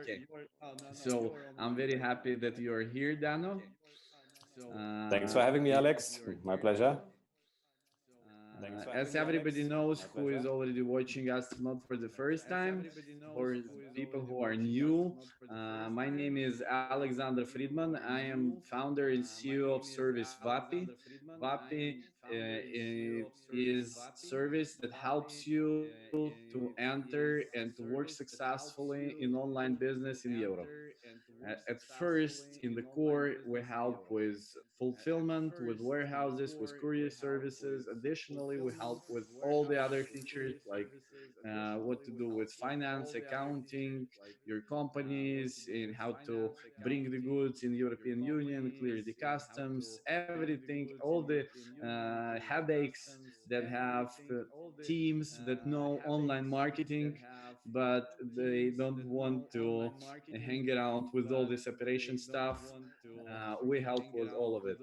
Okay. So I'm very happy that you are here, Dano. Thanks for having me, Alex. My pleasure. As everybody knows who is already watching us, not for the first time, for people who are new, my name is Alexander Fridman. I am founder and CEO of service WAPI. WAPI is service that helps you to enter and to work successfully in online business in Europe. At first, in the core, we help with fulfillment, with warehouses, with courier services. Additionally, we help with all the other features like what to do with finance, accounting, your companies, and how to bring the goods in European Union, clear the customs, everything, all the headaches that have teams that know online marketing, but they don't want to hang around with all this operation stuff. We help with all of it.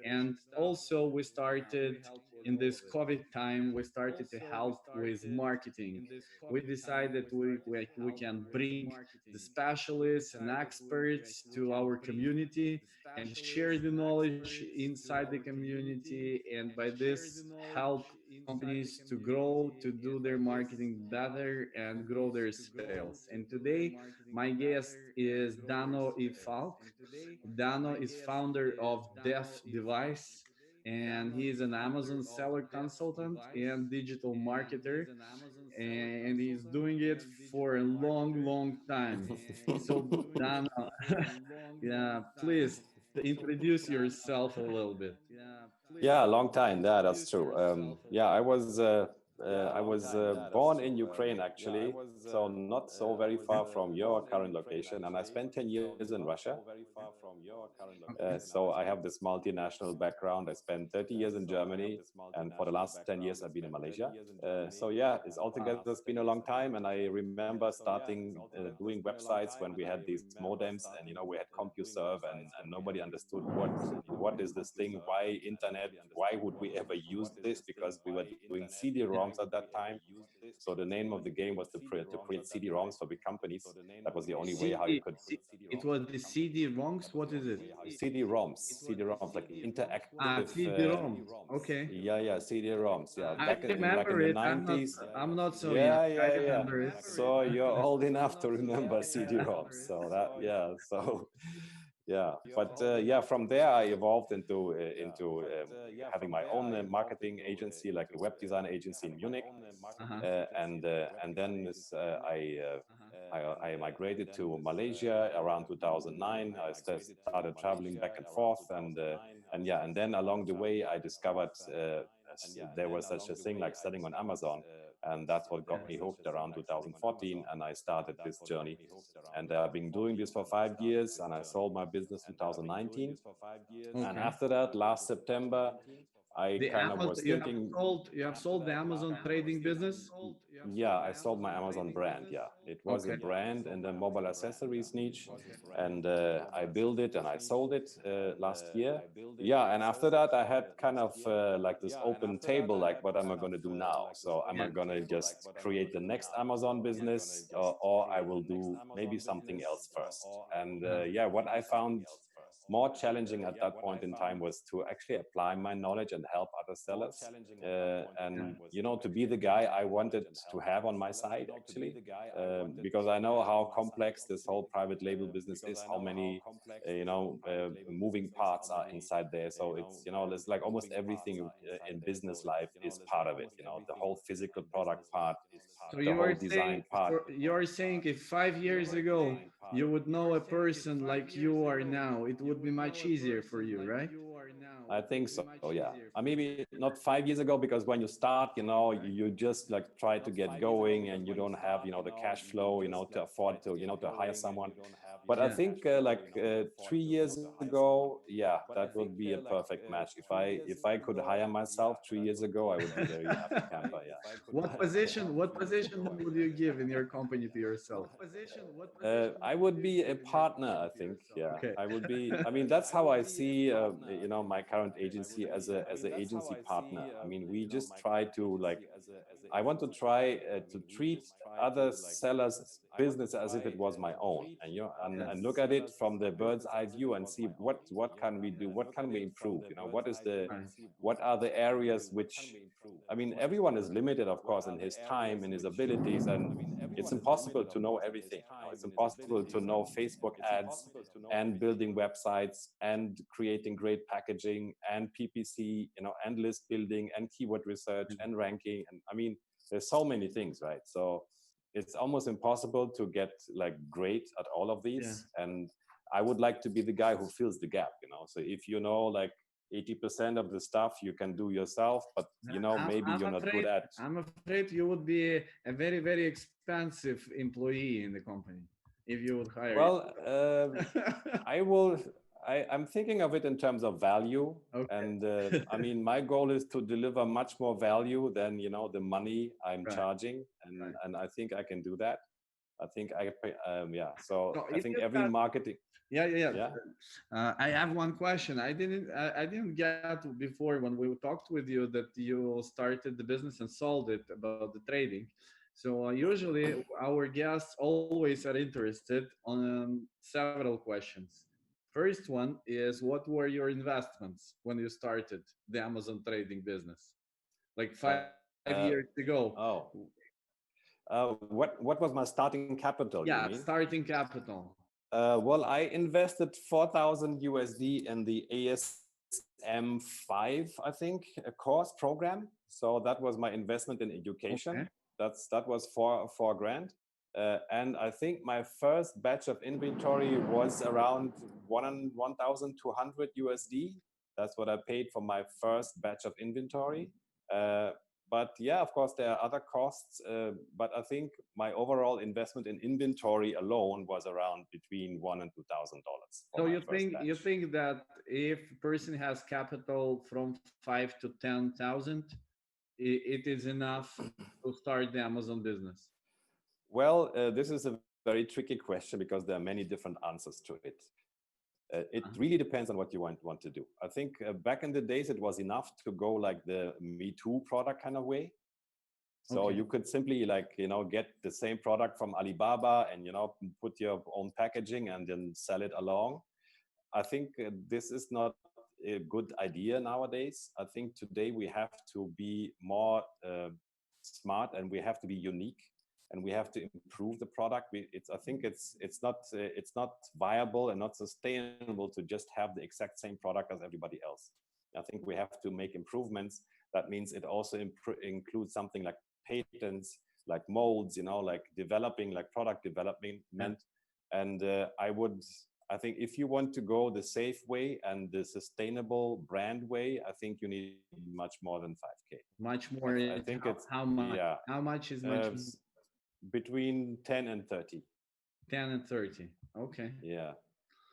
And also, we started in this COVID time, we started to help with marketing. We decided we can bring the specialists and experts to our community and share the knowledge inside the community, and by this help companies to grow, to do their marketing better and grow their sales. And today my guest is Dano Falk. Dano is founder of DefDevice, and he is an Amazon seller consultant and digital marketer, and he's doing it for a long, long time. So, Dano, yeah, please introduce yourself a little bit. Yeah, a long time. Yeah, that's true. Yeah, I was born in Ukraine actually, so not so very far from your current location, and I spent 10 years in Russia. So I have this multinational background. I spent 30 years in Germany, and for the last 10 years I've been in Malaysia. So yeah, it's altogether it's been a long time, and I remember starting doing websites when we had these modems, and we had CompuServe, and nobody understood what is this thing, why internet, why would we ever use this, because we were doing CD-ROMs at that time. So the name of the game was to create CD-ROMs for big companies. That was the only way how you could. It was the CD-ROMs. What is it? CD-ROMs, like interactive. CD-ROM. Okay. Yeah, CD-ROMs. Yeah, I back in like remember in the it. 90s. I'm not so young. Yeah, I yeah, yeah. remember it. So you're old enough to remember CD-ROMs. So that, yeah. So yeah, but yeah, from there I evolved into having my own marketing agency, like a web design agency in Munich, and then I migrated to Malaysia around 2009. I started traveling back and forth, and yeah, and then along the way I discovered there was such a thing like selling on Amazon. And that's what got me hooked around 2014. And I started this journey. And I've been doing this for 5 years. And I sold my business in 2019. Okay. And after that, last September, I The kind of Amazon, was thinking. you have sold the Amazon trading business? Yeah, I sold my Amazon brand. Yeah, it was a Okay. brand in the mobile accessories niche, and I built it and I sold it last year. Yeah, and after that, I had kind of like this open table, like what am I going to do now? So am I going to just create the next Amazon business, or I will do maybe something else first? And yeah, what I found more challenging at that point in time was to actually apply my knowledge and help other sellers, and to be the guy I wanted to have on my side actually, because I know how complex this whole private label business is, how many moving parts are inside there. So it's there's like almost everything in business life is part of it. The whole physical product part, So the whole design part. you're saying if 5 years ago you would know a person like you are now, it would be much easier for you, right? I think so, yeah. Maybe not 5 years ago, because when you start, you just like try to get going and you don't have, the cash flow, to afford to hire someone. But I think 3 years ago, yeah, that would be a perfect match. If I could hire myself 3 years ago, I would be very happy camper, yeah. What position would you give in your company to yourself? I would be a partner, I think. Yeah, Okay. I would be. I mean, that's how I see, my current current agency as a agency partner. I mean, we just try to like, I want to try to treat other sellers' business as if it was my own, and and look at it from the bird's eye view and see what can we do, what can we improve, Right. what are the areas which, I mean, everyone is limited, of course, in his time and his abilities, and it's impossible to know everything. It's impossible to know Facebook ads and building websites and creating great packaging and PPC, and list building and keyword research and ranking. And I mean, there's so many things, right? So it's almost impossible to get like great at all of Yeah. these. And I would like to be the guy who fills the gap, So if like 80% of the stuff you can do yourself, but maybe you're not good at. I'm afraid you would be a very, very expensive employee in the company if you would hire you. Well, I will. I'm thinking of it in terms of value, Okay. and I mean, my goal is to deliver much more value than the money I'm Right. charging, Right. and I think I can do that. I think I pay, yeah. So So I if think you every got, marketing, yeah, yeah, yeah. yeah. I have one question. I didn't get before when we talked with you that you started the business and sold it about the trading. So usually our guests always are interested on several questions. First one is what were your investments when you started the Amazon trading business? Like 5 years ago. Oh, what was my starting capital? You Yeah, mean? starting capital. Well, I invested 4,000 USD in the ASM5, I think, a course program. So that was my investment in education. Okay. That was four grand. And I think my first batch of inventory was around 1,200 USD. That's what I paid for my first batch of inventory. Uh, but yeah, of course, there are other costs. But I think my overall investment in inventory alone was around between $1,000 and $2,000 for So my you first think batch. that if a person has capital from 5 to 10,000, it is enough to start the Amazon business? Well, this is a very tricky question because there are many different answers to it. It Uh, really depends on what you want to do. I think back in the days, it was enough to go like the Me Too product kind of way. So Okay. you could simply like, get the same product from Alibaba and, put your own packaging and then sell it along. I think this is not a good idea nowadays. I think today we have to be more smart and we have to be unique and we have to improve the product. I think it's not viable and not sustainable to just have the exact same product as everybody else. I think we have to make improvements. That means it also includes something like patents, like molds, like developing, like product development. Yeah. And I think if you want to go the safe way and the sustainable brand way, I think you need much more than 5K. Much I more think is it's, how much? yeah, How much is much? between 10 and 30. 10 and 30. Okay. Yeah.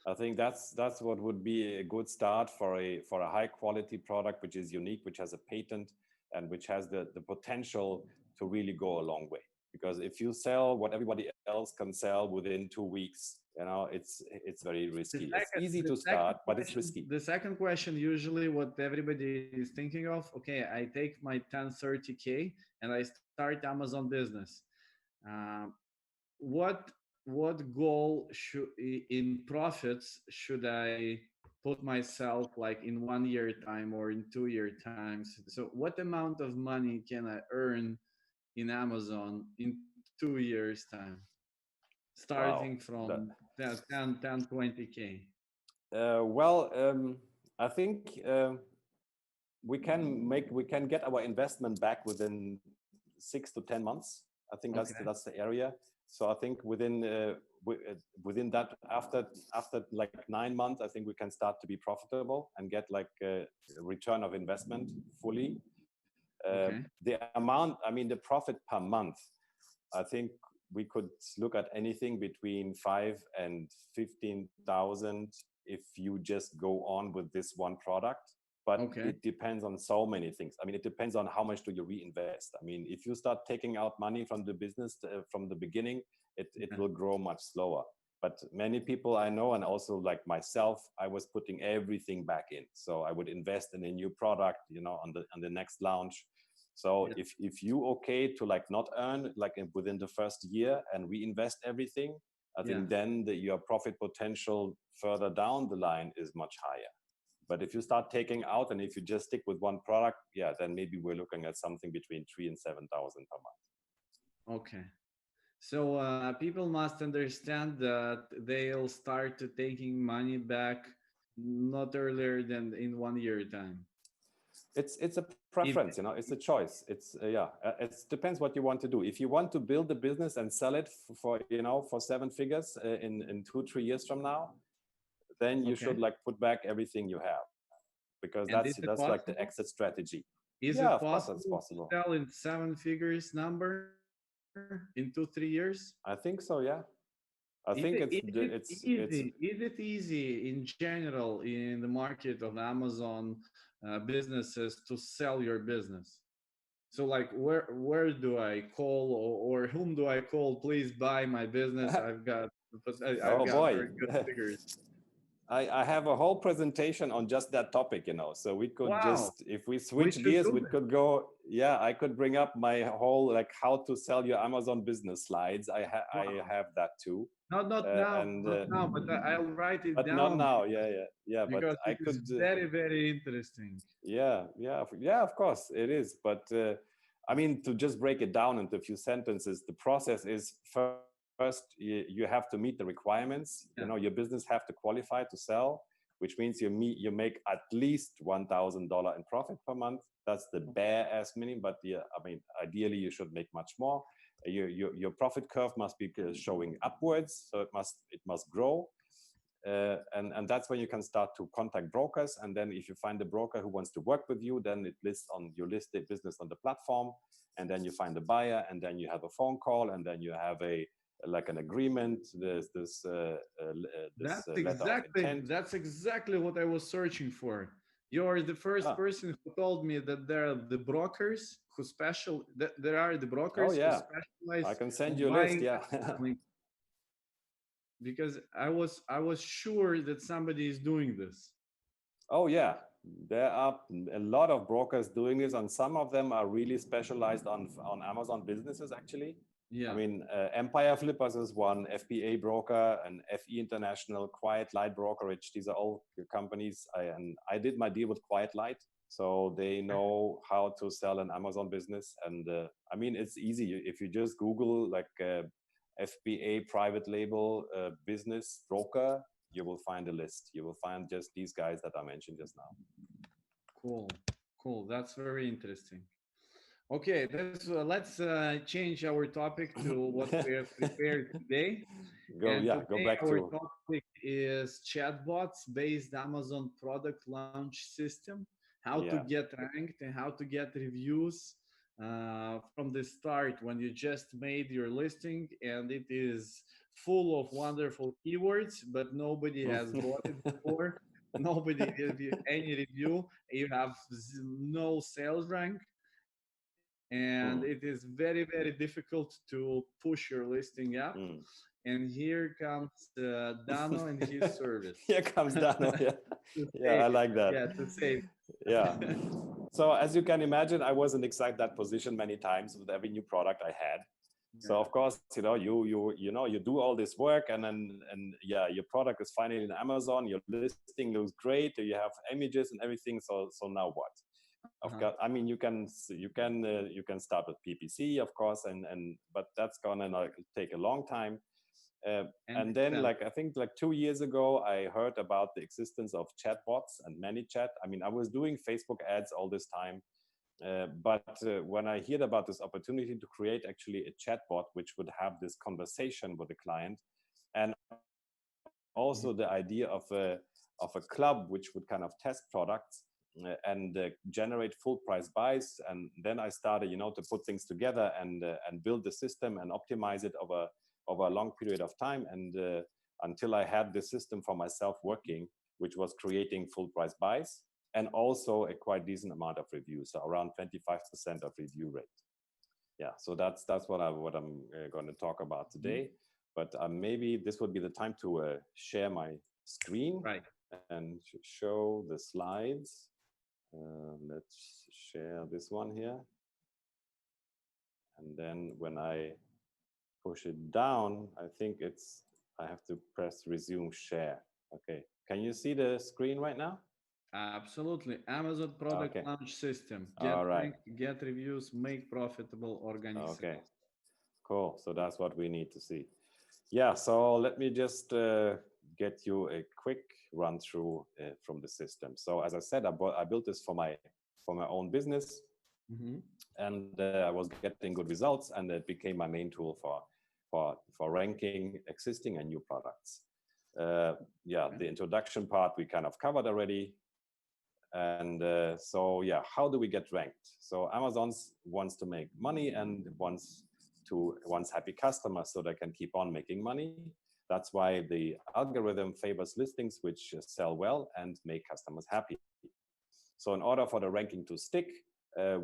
I think that's what would be a good start for a high quality product, which is unique, which has a patent, and which has the potential to really go a long way. Because if you sell what everybody else can sell within 2 weeks, it's very risky. It's easy to start, but it's risky. The second question, usually what everybody is thinking of, okay, I take my 1030K and I start Amazon business. Um, what goal should in profits should I put myself like in 1 year time or in 2 year times? So what amount of money can I earn in Amazon in 2 years time, starting Wow. from 20K? Well, I think we can get our investment back within 6 to 10 months. I think Okay. that's the area. So I think within that, after like 9 months, I think we can start to be profitable and get like a return of investment fully. Okay. The amount, I mean, the profit per month, I think we could look at anything between 5 and 15,000 if you just go on with this one product. But Okay. it depends on so many things. I mean, it depends on how much do you reinvest. I mean, if you start taking out money from the business from the beginning, it Yeah. will grow much slower. But many people I know, and also like myself, I was putting everything back in. So I would invest in a new product, on the next launch. So Yeah. if you okay to like not earn like within the first year and reinvest everything, I Yeah. think then your profit potential further down the line is much higher. But if you start taking out and if you just stick with one product, yeah, then maybe we're looking at something between 3 and 7,000 per month. Okay. So people must understand that they'll start to taking money back not earlier than in 1 year time. It's a preference, If it's a choice. It depends what you want to do. If you want to build a business and sell it for 7 figures in 2-3 years from now, then you okay, should like put back everything you have, because and is that's it like the possible? exit strategy. Is Yeah, it of course that's possible to possible. sell in seven figures number in 2-3 years? I think so, yeah. I Is think it, it's is it it's easy? Is it easy in general in the market of Amazon businesses to sell your business? So like where do I call, or whom do I call? Please buy my business. I've oh got boy. very good figures. I have a whole presentation on just that topic, so we could Wow, just, if we we switch should gears, do we this. could go, yeah, I could bring up my whole, like how to sell your Amazon business slides. I Wow. have that too. Not now, And not now, but I'll write it But not down now. Yeah, yeah, yeah. But because I it is could, very, very interesting. yeah, yeah, yeah, of course it is. But I mean, to just break it down into a few sentences, the process is, first you have to meet the requirements. Yeah. Your business have to qualify to sell, which means you make at least $1,000 in profit per month. That's the Okay. bare ass minimum. But yeah, I mean, ideally you should make much more. Your profit curve must be showing upwards, so it must grow. And that's when you can start to contact brokers. And then if you find a broker who wants to work with you, then you list the business on the platform, and then you find a buyer, and then you have a phone call, and then you have an agreement. There's this letter of intent. That's exactly what I was searching for. You're the first Ah, person who told me that there are the brokers who special that there are the oh brokers who yeah, I specialize can send on you a list. buying Yeah. and selling, because I was sure that somebody is doing this. Oh yeah, there are a lot of brokers doing this, and some of them are really specialized on Amazon businesses. Actually, I Yeah. mean, Empire Flippers is one, FBA broker, and FE International, Quiet Light Brokerage. These are all companies. And I did my deal with Quiet Light, so they know how to sell an Amazon business. And I mean, it's easy if you just Google like FBA private label business broker, you will find a list. You will find just these guys that I mentioned just now. Cool. Cool. That's very interesting. Okay, let's change our topic to what we have prepared today. And Go today back our to, topic is chatbots based Amazon product launch system, how to yeah. get ranked and how to get reviews from the start when you just made your listing and it is full of wonderful keywords, but nobody has bought it before. Nobody gave you any review. You have no sales rank, and it is Mm, very, very difficult to push your listing up. mm. And here comes Dano and his service Here comes Dano. Yeah. to Yeah, save I it. like that. Yeah, to save Yeah. it. So as you can imagine, I was in exact that position many times with every new product I had. So Yeah. of course, you do all this work, and yeah, your product is finally in Amazon. Your listing looks great. You have images and everything. So now what? Of Uh-huh. course, I mean you can start with PPC, of course, and but that's gonna take a long time. And And then, expense. like I think, like 2 years ago, I heard about the existence of chatbots and ManyChat. I mean, I was doing Facebook ads all this time, but when I heard about this opportunity to create actually a chatbot which would have this conversation with the client, and also the idea of a club which would kind of test products and generate full price buys, and then I started, to put things together and build the system and optimize it over a long period of time, and until I had the system for myself working, which was creating full price buys and also a quite decent amount of reviews, so around 25% of review rate. Yeah, so that's what I'm going to talk about Mhm. today. But maybe this would be the time to share my screen Right. and show the slides. Let's share this one here. And then when I push it down, I think I have to press resume share. Okay, can you see the screen right now? Absolutely. Amazon product Okay, launch system. Get all right. ranked, get reviews, make profitable organic Okay, sales. cool. So that's what we need to see. Yeah, so let me just get you a quick run through from the system. So as I said, I built this for my own business, Mhm. and I was getting good results, and it became my main tool for ranking existing and new products. Yeah, Okay. the introduction part we kind of covered already. And so yeah, how do we get ranked? So Amazon wants to make money and wants happy customers so they can keep on making money. That's why the algorithm favors listings which sell well and make customers happy. So in order for the ranking to stick,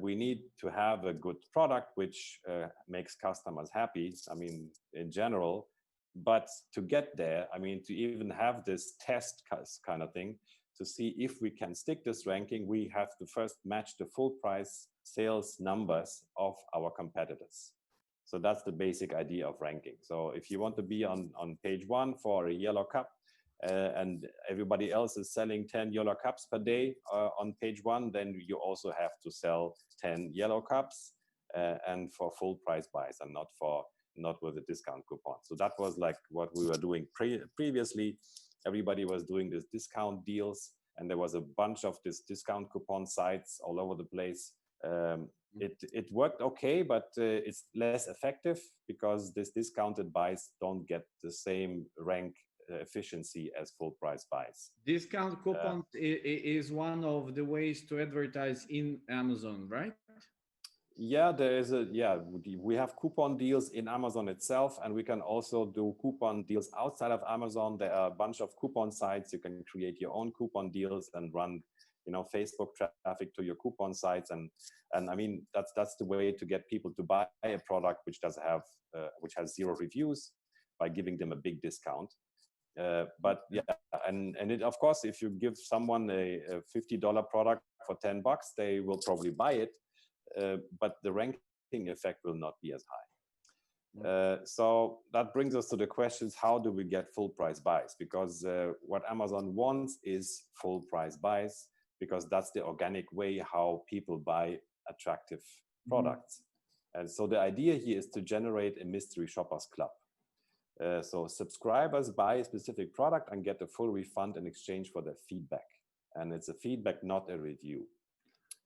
we need to have a good product which makes customers happy. I mean, in general, but to get there, I mean, to even have this test kind of thing, to see if we can stick this ranking, we have to first match the full price sales numbers of our competitors. So that's the basic idea of ranking. So if you want to be on page one for a yellow cup, and everybody else is selling 10 yellow cups per day on page one, then you also have to sell 10 yellow cups and for full price buys, and not with a discount coupon. So that was like what we were doing previously. Everybody was doing these discount deals, and there was a bunch of these discount coupon sites all over the place. It worked okay, but it's less effective because this discounted buys don't get the same rank efficiency as full price buys. Discount coupons is one of the ways to advertise in Amazon, right? Yeah, there is we have coupon deals in Amazon itself, and we can also do coupon deals outside of Amazon. There are a bunch of coupon sites. You can create your own coupon deals and run, Facebook traffic to your coupon sites, and I mean that's the way to get people to buy a product which has 0 reviews by giving them a big discount. But yeah, and it, of course, if you give someone a $50 product for $10, they will probably buy it, but the ranking effect will not be as high. So that brings us to the questions: how do we get full price buys? Because what Amazon wants is full price buys, because that's the organic way how people buy attractive products. And so the idea here is to generate a mystery shoppers club. So subscribers buy a specific product and get a full refund in exchange for their feedback. And it's a feedback, not a review.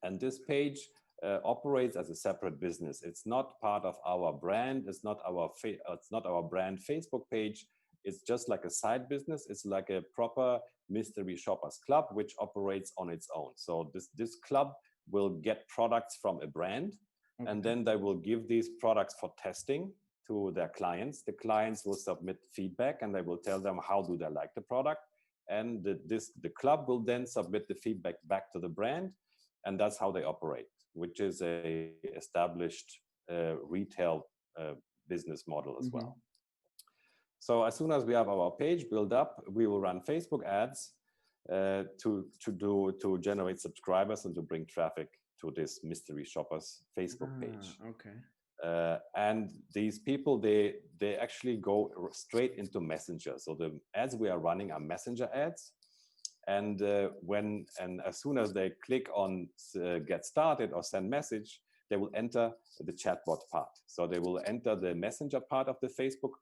And this page operates as a separate business. It's not part of our brand. It's not our brand Facebook page. It's just like a side business. It's like a proper mystery shoppers club, which operates on its own. So this club will get products from a brand, and then they will give these products for testing to their clients. The clients will submit feedback, and they will tell them how do they like the product. And the club will then submit the feedback back to the brand, and that's how they operate, which is a established retail business model as well. So as soon as we have our page built up, we will run Facebook ads to generate subscribers and to bring traffic to this mystery shoppers Facebook page. And these people, they actually go straight into Messenger. So the ads we are running are Messenger ads. And as soon as they click on get started or send message, they will enter the chatbot part. So they will enter the Messenger part of the Facebook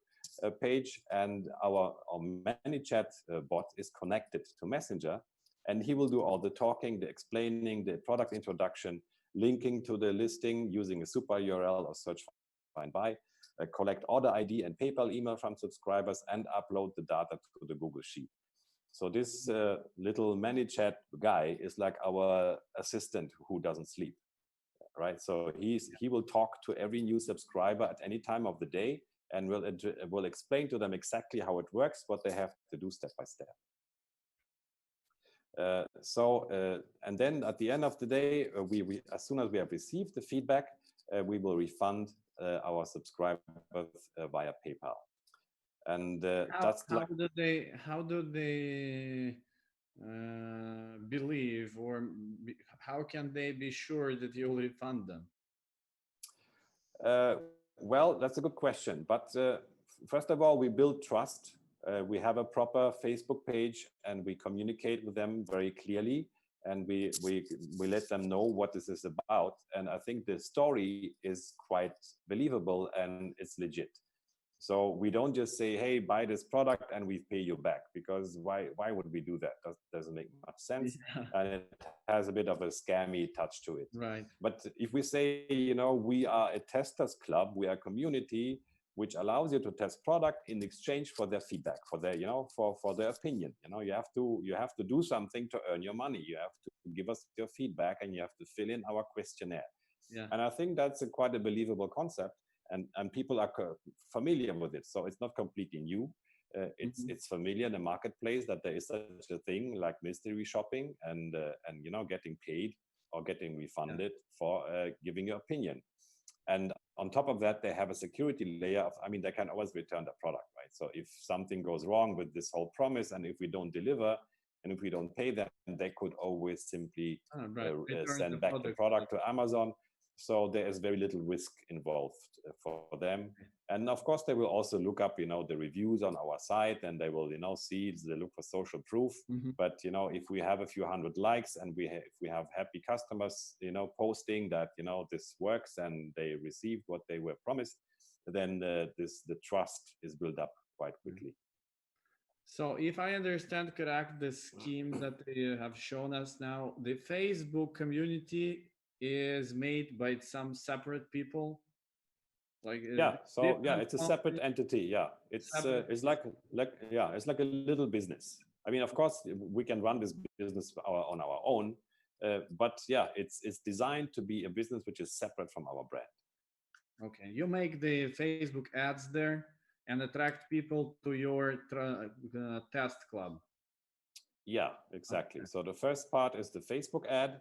page, and our ManyChat bot is connected to Messenger, and he will do all the talking, the explaining, the product introduction, linking to the listing using a super URL or search find by, collect order ID and PayPal email from subscribers, and upload the data to the Google Sheet. So this little ManyChat guy is like our assistant who doesn't sleep, right? So he will talk to every new subscriber at any time of the day, and will explain to them exactly how it works, what they have to do step by step. And then at the end of the day, as soon as we have received the feedback, we will refund our subscribers via PayPal. And how that's how like, do they believe, or how can they be sure that you'll refund them? well, that's a good question. But first of all, we build trust. We have a proper Facebook page, and we communicate with them very clearly, and we let them know what this is about. And I think the story is quite believable and it's legit. So we don't just say, "Hey, buy this product and we pay you back," because why would we do that? Doesn't make much sense, Yeah, and it has a bit of a scammy touch to it. right. But if we say, we are a testers club, we are a community which allows you to test product in exchange for their feedback, for their for their opinion. You have to do something to earn your money. You have to give us your feedback, and you have to fill in our questionnaire. Yeah. And I think that's quite a believable concept, and people are familiar with it. So it's not completely new. Hmm. It's familiar in the marketplace that there is such a thing like mystery shopping, and getting paid or getting Yeah. refunded for giving your opinion. And on top of that, they have a security layer of, I mean, they can always return the product, right? So if something goes wrong with this whole promise, and if we don't deliver, and if we don't pay them, they could always simply Right. Return send the back the product. product to Amazon. So there is very little risk involved for them. And of course, they will also look up, the reviews on our site, and they will, see, they look for social proof. Hmm. But if we have a few hundred likes, and if we have happy customers, posting that this works and they received what they were promised, then the trust is built up quite quickly. So, if I understand correct, the scheme that you have shown us now, the Facebook community is made by some separate people, like Yeah, so yeah, different it's a separate companies, entity. Yeah, separate. it's it's like a little business. I mean, of course, we can run this business on our own, but yeah, it's designed to be a business which is separate from our brand. Okay, you make the Facebook ads there and attract people to your test club. Yeah, exactly. Okay. So the first part is the Facebook ad,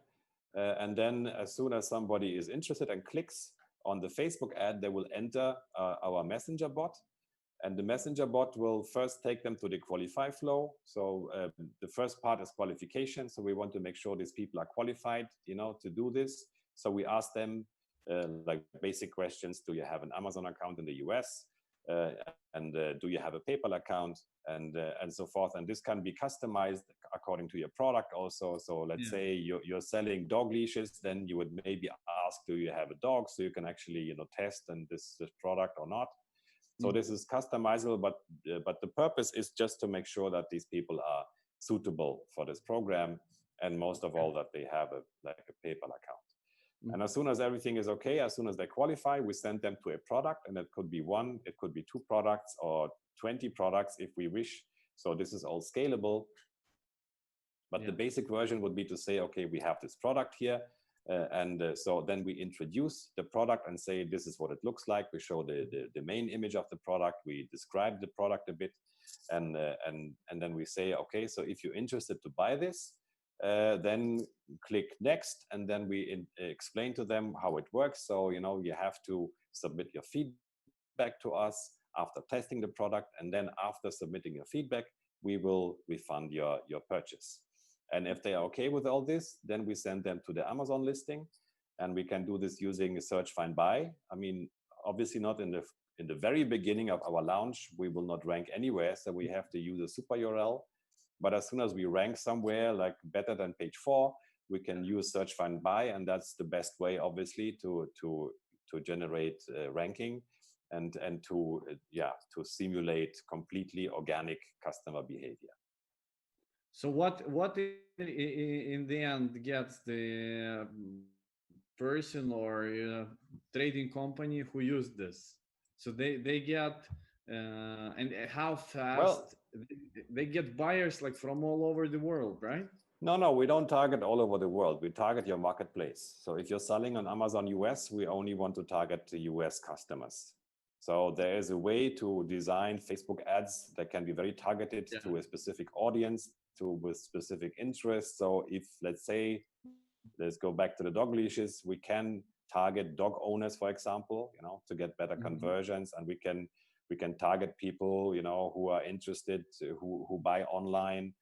and then as soon as somebody is interested and clicks on the Facebook ad, they will enter our messenger bot, and the messenger bot will first take them to the Qualifier Flow. So the first part is qualification. So we want to make sure these people are qualified, to do this. So we ask them like basic questions: do you have an Amazon account in the US? And do you have a PayPal account? And so forth. And this can be customized according to your product also. So let's Yeah. say you're selling dog leashes, then you would maybe ask, do you have a dog? So you can actually test and this product or not. So Mhm. this is customizable, but the purpose is just to make sure that these people are suitable for this program, and most of all that they have like a PayPal account. And as Mhm. soon as everything is okay, as soon as they qualify, we send them to a product, and it could be one, it could be two products, or 20 products if we wish. So this is all scalable. But the Yeah. basic version would be to say, okay, we have this product here. And so then we introduce the product and say, this is what it looks like. We show the main image of the product. We describe the product a bit. And then we say, okay, so if you're interested to buy this, then click next. And then we explain to them how it works. So, you have to submit your feedback to us after testing the product. And then after submitting your feedback, we will refund your purchase. And if they are okay with all this, then we send them to the Amazon listing, and we can do this using a search, find, buy. I mean, obviously not in the very beginning of our launch, we will not rank anywhere, so we have to use a super URL. But as soon as we rank somewhere, like better than page 4, we can use search, find, buy, and that's the best way, obviously, to generate ranking and to simulate completely organic customer behavior. So what in the end gets the person or trading company who use this? So they get and how Well, fast they get buyers like from all over the world, right? no, we don't target all over the world. We target your marketplace. So if you're selling on Amazon US, we only want to target the US customers. So there is a way to design Facebook ads that can be very targeted Yeah. to a specific audience, with specific interests. So if, let's say, let's go back to the dog leashes, we can target dog owners, for example, to get better Hmm. conversions, and We can target people, you know, who are interested, who buy online.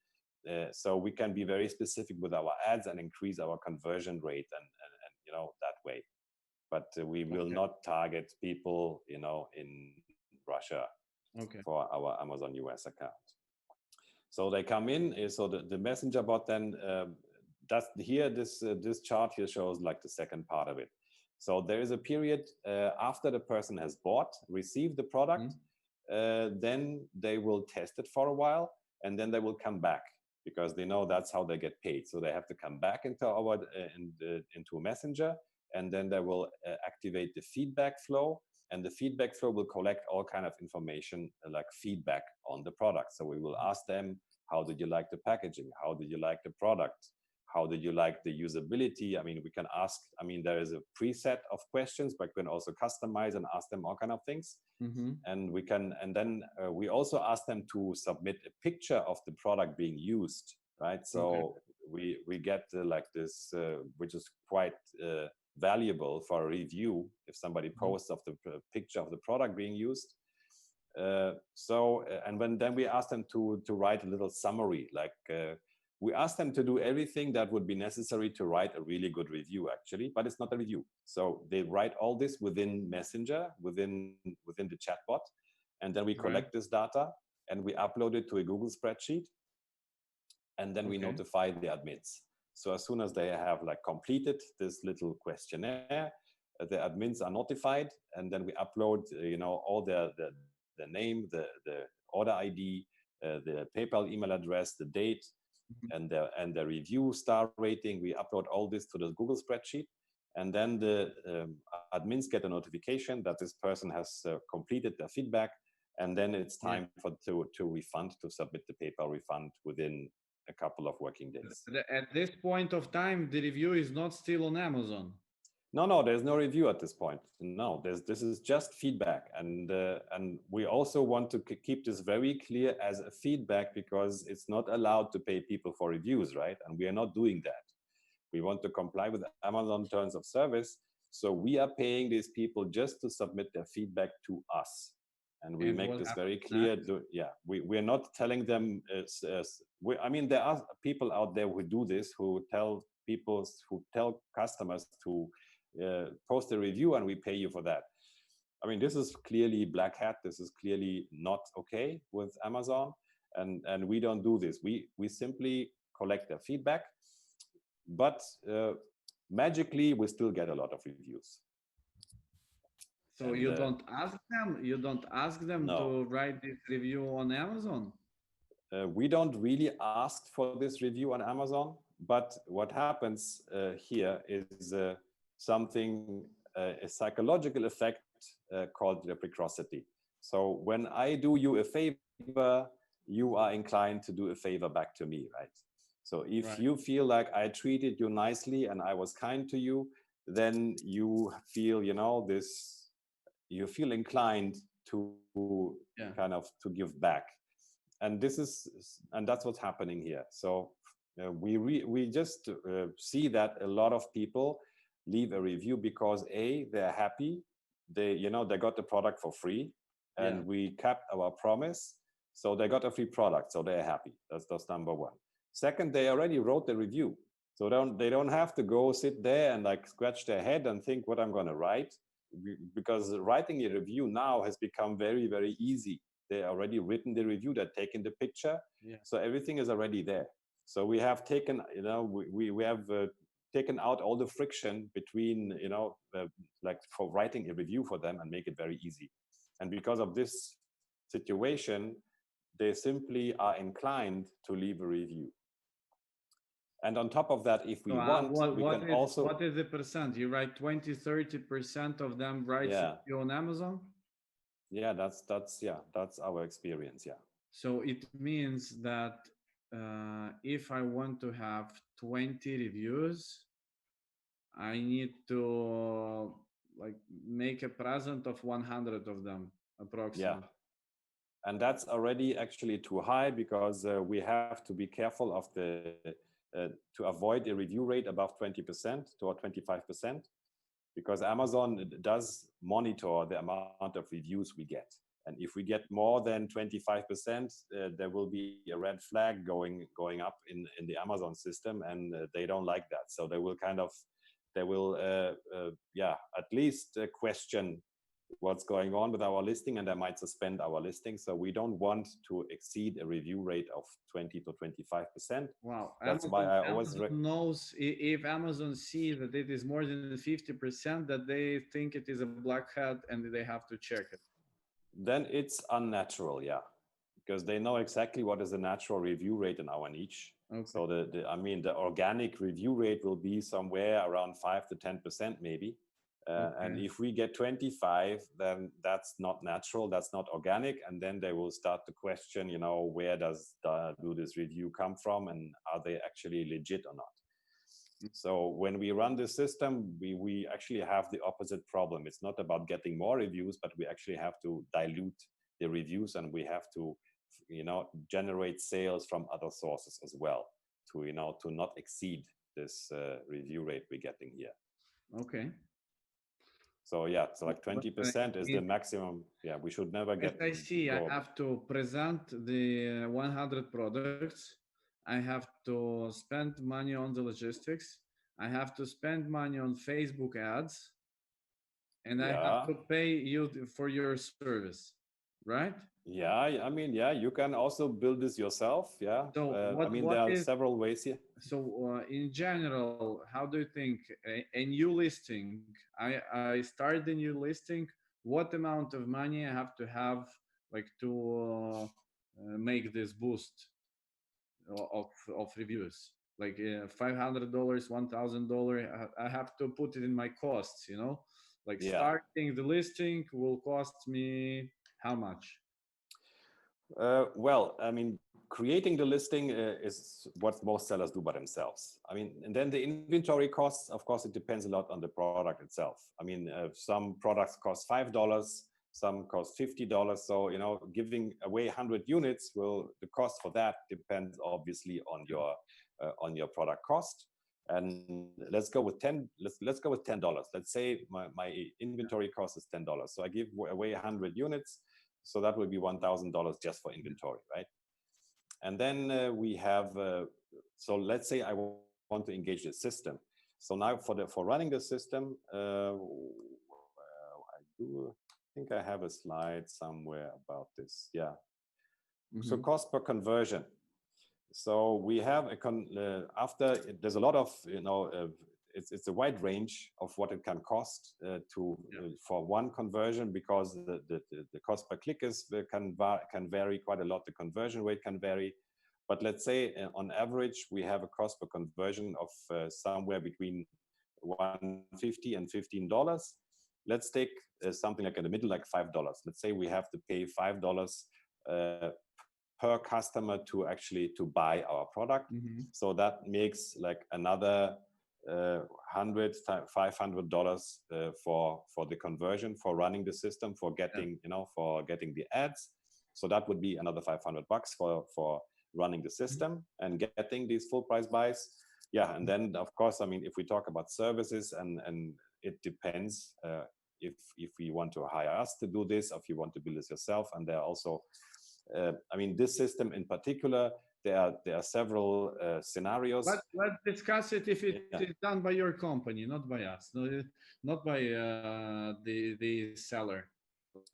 So we can be very specific with our ads and increase our conversion rate and you know, that way. But we will Okay. not target people, you know, in Russia Okay. for our Amazon US account. So they come in. So the messenger bot then that's here. This chart here shows like the second part of it. So there is a period after the person has bought, received the product, then they will test it for a while, and then they will come back because they know that's how they get paid. So they have to come back into our into a messenger, and then they will activate the feedback flow, and the feedback flow will collect all kind of information like feedback on the product. So we will ask them, how did you like the packaging? How did you like the product? How did you like the usability? I mean, we can ask, I mean, there is a preset of questions, but we can also customize and ask them all kind of things. And we can, and then we also ask them to submit a picture of the product being used, right? So we get like this, which is quite valuable for a review if somebody posts of the picture of the product being used. And then we ask them to write a little summary, like we ask them to do everything that would be necessary to write a really good review, actually, but it's not a review. So they write all this within Messenger, within the chatbot, and then we collect this data and we upload it to a Google spreadsheet, and then we notify the admins. So as soon as they have like completed this little questionnaire, the admins are notified, and then we upload, you know, all the name, the order ID, the PayPal email address, the date, and the review star rating. We upload all this to the Google spreadsheet, and then the admins get a notification that this person has completed their feedback, and then it's time to refund, to submit the PayPal refund within a couple of working days. At this point of time, the review is not still on Amazon. No, there's no review at this point. No, this is just feedback, and we also want to keep this very clear as a feedback, because it's not allowed to pay people for reviews, right? And we are not doing that. We want to comply with Amazon terms of service, so we are paying these people just to submit their feedback to us, and we make this very clear. We're not telling them. I mean, there are people out there who do this, who tell customers to post a review and we pay you for that. I mean, this is clearly black hat. This is clearly not okay with Amazon, and we don't do this. We simply collect their feedback, but magically we still get a lot of reviews. So you don't ask them? You don't ask them to write this review on Amazon? We don't really ask for this review on Amazon, but what happens here is something, a psychological effect called reciprocity. So when I do you a favor, you are inclined to do a favor back to me, right? So if you feel like I treated you nicely and I was kind to you, then you feel, you know, you feel inclined to kind of to give back. And that's what's happening here. So we just see that a lot of people leave a review because they're happy, they got the product for free, and we kept our promise, so they got a free product, so they're happy. That's number one. Second, they already wrote the review, so they don't have to go sit there and like scratch their head and think what I'm going to write, because writing a review now has become very, very easy. They already written the review, they're taking the picture, so everything is already there. So we have taken, we have taken out all the friction between, like for writing a review for them and make it very easy. And because of this situation, they simply are inclined to leave a review. And on top of that, if we what is the percent? You write 20-30% of them write review on Amazon? Yeah, that's our experience. Yeah. So it means that if I want to have 20 reviews, I need to like make a present of 100 of them approximately. Yeah. And that's already actually too high, because we have to be careful of to avoid a review rate above 20% or 25%, because Amazon does monitor the amount of reviews we get. And if we get more than 25%, there will be a red flag going up in the Amazon system, and they don't like that. So they will at least question what's going on with our listing, and they might suspend our listing. So we don't want to exceed a review rate of 20 to 25%. Wow, That's why I always Amazon knows, if Amazon sees that it is more than 50%, that they think it is a black hat and they have to check it. then it's unnatural, yeah, because they know exactly what is the natural review rate in our niche. Okay. So the organic review rate will be somewhere around 5 to 10% maybe. And if we get 25, then that's not natural, that's not organic, and then they will start to question, where do this review come from, and are they actually legit or not? So when we run this system, we actually have the opposite problem. It's not about getting more reviews, but we actually have to dilute the reviews, and we have to generate sales from other sources as well to not exceed this review rate we're getting here. Okay. So yeah, so like 20% is the maximum. Yeah, we should never get. As I see, I have to present the 100 products. I have to spend money on the logistics. I have to spend money on Facebook ads, and I have to pay you for your service, right? Yeah, I mean, yeah, you can also build this yourself. Yeah, so there are several ways here. So in general, how do you think a new listing, I start the new listing, what amount of money I have to have, like, to make this boost of reviews, like $500, $1,000? I have to put it in my costs, like starting the listing will cost me how much? Well, I mean, creating the listing is what most sellers do by themselves. I mean, and then the inventory costs, of course, it depends a lot on the product itself. I mean, some products cost $5, some cost $50. So, giving away 100 units, the cost for that depends obviously on your product cost. And let's go with let's go with $10. Let's say my inventory cost is $10. So I give away 100 units. So that will be $1,000 just for inventory, right? And then we have, so let's say I want to engage the system. So now for running the system, I think I have a slide somewhere about this. Yeah. So cost per conversion. So we have there's a lot of, it's a wide range of what it can cost for one conversion, because the cost per click can vary quite a lot. The conversion rate can vary, but let's say on average we have a cost per conversion of somewhere between $150 and $15. Let's take something like in the middle, like $5. Let's say we have to pay $5 per customer to buy our product. So that makes like another $100, $500 for the conversion, for running the system, for getting the ads. So that would be another $500 for running the system and getting these full price buys. Yeah, and then of course, I mean, if we talk about services, and it depends if we want to hire us to do this, or if you want to build this yourself. And there are also, I mean, this system in particular, there are several scenarios. Let's discuss it if it is done by your company, not by us, not by the seller.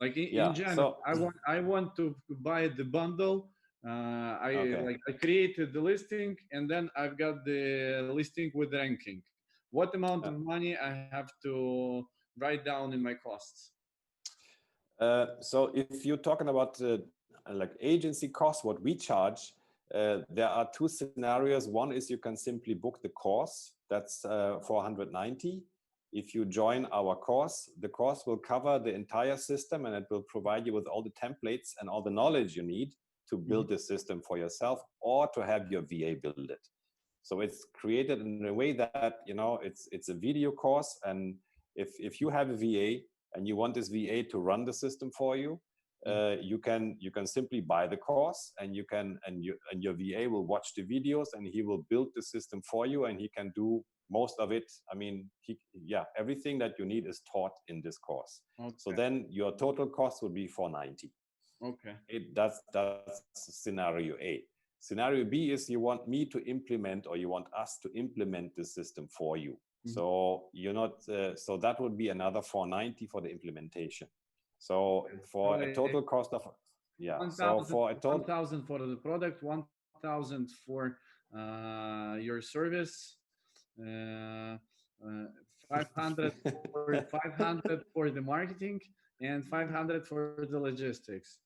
Like in general, so I want to buy the bundle. I created the listing, and then I've got the listing with ranking. What amount of money I have to write down in my costs? So if you're talking about like agency costs, what we charge, there are two scenarios. One is you can simply book the course. That's $490. If you join our course, the course will cover the entire system, and it will provide you with all the templates and all the knowledge you need to build the system for yourself, or to have your VA build it. So it's created in a way that, it's a video course. And if you have a VA and you want this VA to run the system for you, you can simply buy the course, and your VA will watch the videos, and he will build the system for you, and he can do most of it. I mean, everything that you need is taught in this course. So then your total cost would be $490. Okay. That's scenario A. Scenario B is you want me to implement, or you want us to implement the system for you. Mhm. So you're not. So that would be another 490 for the implementation. So So for a total cost of, yeah. So 1,000, for a total, 1,000 for the product, 1,000 for your service, uh, 500 for 500 for the marketing, and 500 for the logistics.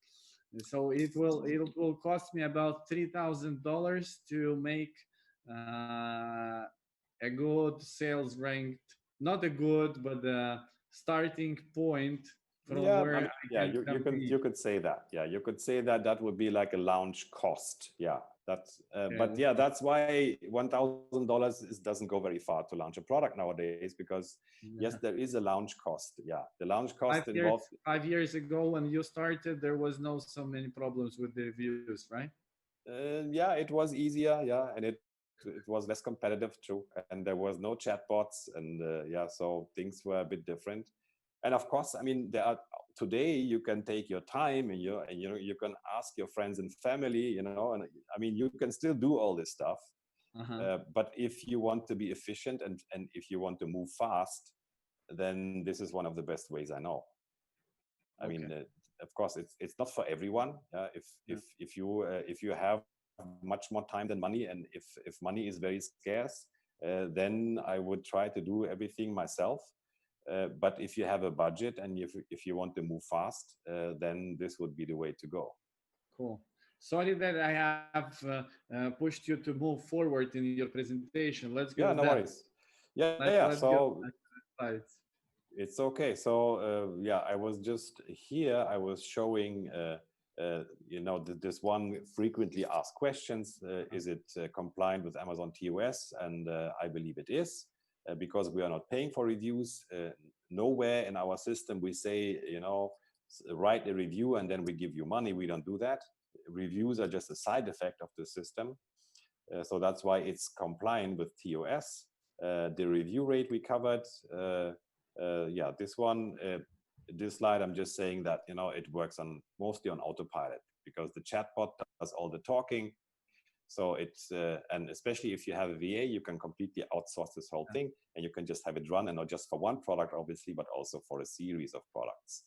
So it will cost me about $3,000 to make a good sales ranked, not a good, but a starting point from yeah, where I mean, I yeah, can you compete. could say that. Yeah, you could say that that would be like a launch cost. Yeah, that's. Okay, But yeah, that's why $1,000 doesn't go very far to launch a product nowadays, because yes, yeah. there is a launch cost. Yeah, the launch cost Five years involves. 5 years ago when you started, there was no so many problems with the reviews, right? Yeah, it was easier. Yeah, and it was less competitive too, and there was no chatbots, and yeah, so things were a bit different. And of course, I mean, there are today you can take your time, and you can ask your friends and family, and I mean, you can still do all this stuff. Uh-huh. But if you want to be efficient, and if you want to move fast, then this is one of the best ways I know. I Okay. mean, of course, it's not for everyone. Yeah. If you have much more time than money, and if money is very scarce, then I would try to do everything myself. But if you have a budget, and if you want to move fast, then this would be the way to go. Cool. Sorry that I have pushed you to move forward in your presentation. Let's go with that. Yeah, no worries. Yeah, Let's yeah. go So back to the slides. it's okay. So yeah, I was just here. I was showing, this one frequently asked questions. Is it compliant with Amazon TOS? And I believe it is, because we are not paying for reviews. Nowhere in our system we say, write a review and then we give you money. We don't do that. Reviews are just a side effect of the system. So that's why it's compliant with TOS. The review rate we covered. Yeah, this slide, I'm just saying that it works on mostly on autopilot, because the chatbot does all the talking. So it's and especially if you have a VA, you can completely outsource this whole thing, and you can just have it run, and not just for one product, obviously, but also for a series of products.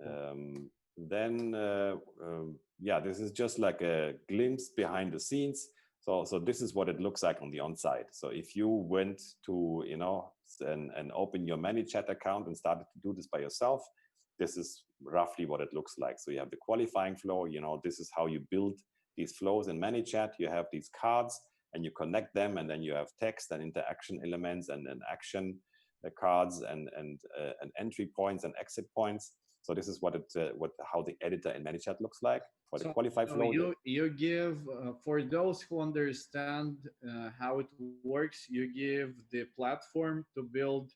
Cool. Then yeah, this is just like a glimpse behind the scenes. So this is what it looks like on the on-site. So if you went to and open your ManyChat account and started to do this by yourself, this is roughly what it looks like. So you have the qualifying flow. This is how you build these flows in ManyChat. You have these cards, and you connect them, and then you have text and interaction elements, and then action cards, and entry points and exit points. So this is how the editor in ManyChat looks like. For the So, Qualify so Flow, you give for those who understand how it works, you give the platform to build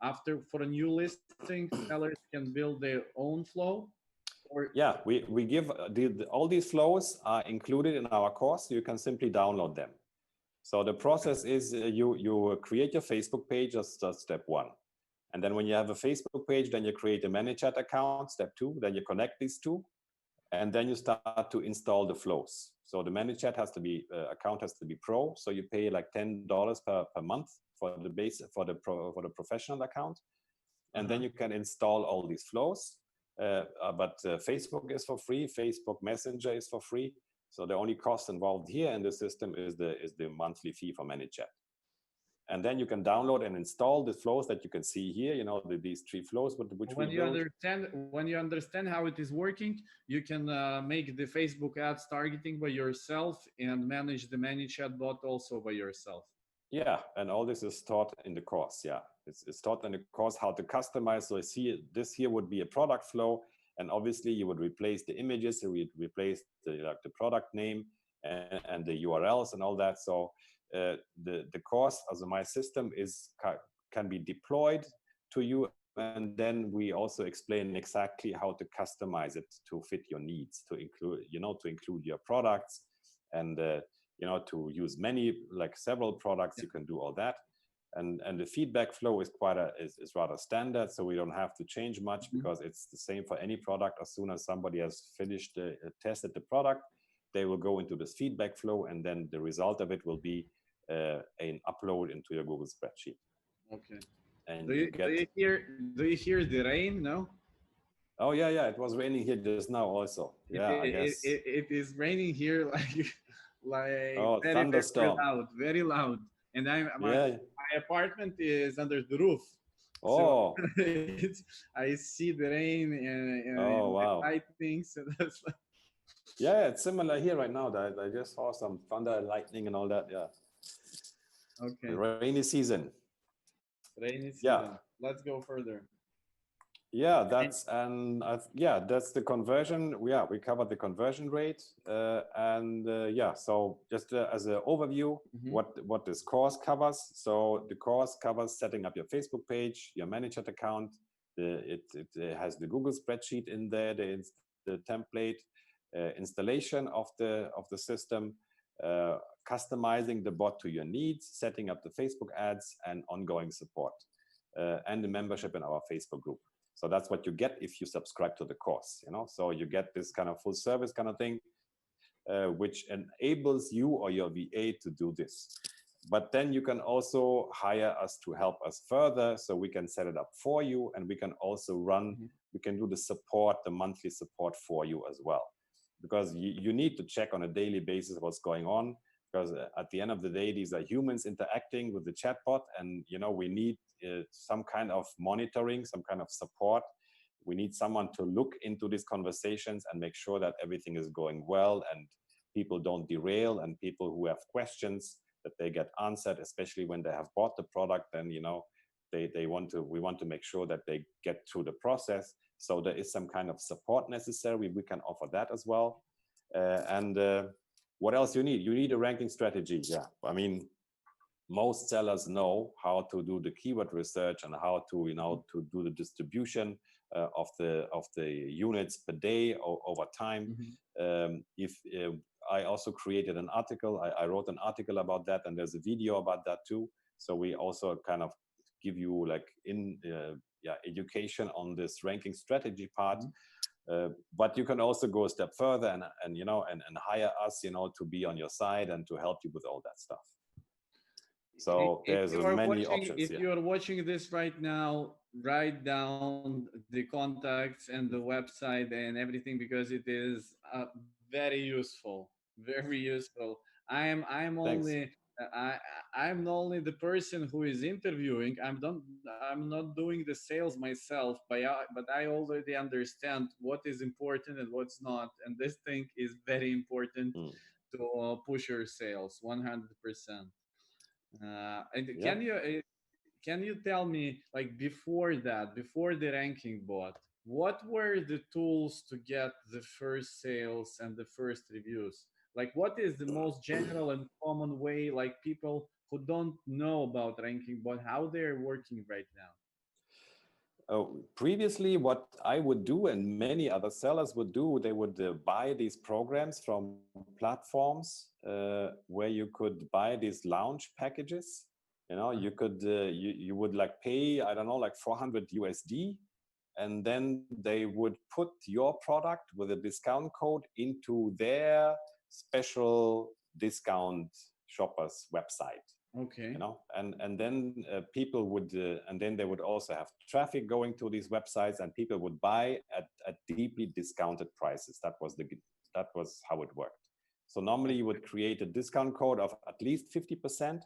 after for a new listing. Sellers can build their own flow, or yeah, we give all these flows are included in our course. You can simply download them. So the process is you create your Facebook page. That's step one. And then when you have a Facebook page, then you create a ManyChat account, step two. Then you connect these two, and then you start to install the flows. So the ManyChat account has to be pro. So you pay like $10 per month for the base for the professional account, and then uh-huh. you can install all these flows. But Facebook is for free. Facebook Messenger is for free. So the only cost involved here in the system is the monthly fee for ManyChat. And then you can download and install the flows that you can see here. These three flows which we built. When you understand how it is working, you can make the Facebook ads targeting by yourself and manage the many chatbot also by yourself. Yeah, and all this is taught in the course. Yeah, it's taught in the course how to customize. So see, this here would be a product flow, and obviously you would replace the images, you would replace the product name and the URLs and all that. So the course, as my system can be deployed to you, and then we also explain exactly how to customize it to fit your needs, to include your products, and to use several products. Yeah. You can do all that. And the feedback flow is is rather standard, so we don't have to change much because it's the same for any product. As soon as somebody has finished tested the product, they will go into this feedback flow, and then the result of it will be an upload into your Google spreadsheet. Okay. And you get. Do you hear the rain? No. Oh yeah, it was raining here just now also. Yeah, I guess. It is raining here like like Oh, very thunderstorm. loud, very loud. And Yeah. my apartment is under the roof, so Oh. I see the rain and Oh the wow. lightning. So that's like Yeah, it's similar here right now. That I just saw some thunder, lightning, and all that. Yeah, okay. the rainy season. Rainy Yeah, season. Let's go further. yeah, And that's the conversion. Yeah, we covered the conversion rate, and yeah. So just as an overview, what this course covers. So the course covers setting up your Facebook page, your managed account. It has the Google spreadsheet in there. The template, installation of the system, uh, customizing the bot to your needs, setting up the Facebook ads, and ongoing support, and the membership in our Facebook group. So that's what you get if you subscribe to the course, you know. So you get this kind of full service kind of thing, which enables you or your VA to do this. But then you can also hire us to help us further, so we can set it up for you, and we can also we can do the support, the monthly support for you as well. Because you need to check on a daily basis what's going on, because at the end of the day, these are humans interacting with the chatbot, and you know, we need some kind of monitoring, some kind of support. We need someone to look into these conversations and make sure that everything is going well and people don't derail, and people who have questions, that they get answered, especially when they have bought the product. And you know, we want to make sure that they get through the process. So there is some kind of support necessary. We can offer that as well. And what else you need? You need a ranking strategy. Yeah, I mean, most sellers know how to do the keyword research and how to, you know, to do the distribution of the units per day or over time. If I also created an article, I wrote an article about that, and there's a video about that too. So we also kind of give you like education on this ranking strategy part. But you can also go a step further and you know, and hire us, you know, to be on your side and to help you with all that stuff. So there's many options. If you are watching this right now, write down the contacts and the website and everything, because it is very useful, very useful. I'm Thanks. only I'm only the person who is interviewing. I'm not doing the sales myself, but I already understand what is important and what's not, and this thing is very important to push your sales 100%. And Yeah. can you tell me, like, before that, before the ranking bot, what were the tools to get the first sales and the first reviews? Like, what is the most general and common way, like people who don't know about ranking bot, how they're working right now? Previously, what I would do and many other sellers would do, they would buy these programs from platforms where you could buy these launch packages. You know, you could you would like pay, I don't know, like 400 USD, and then they would put your product with a discount code into their special discount shoppers website. Okay. You know, and then people would and then they would also have traffic going to these websites, and people would buy at deeply discounted prices. That was how it worked. So normally you would create a discount code of at least 50%,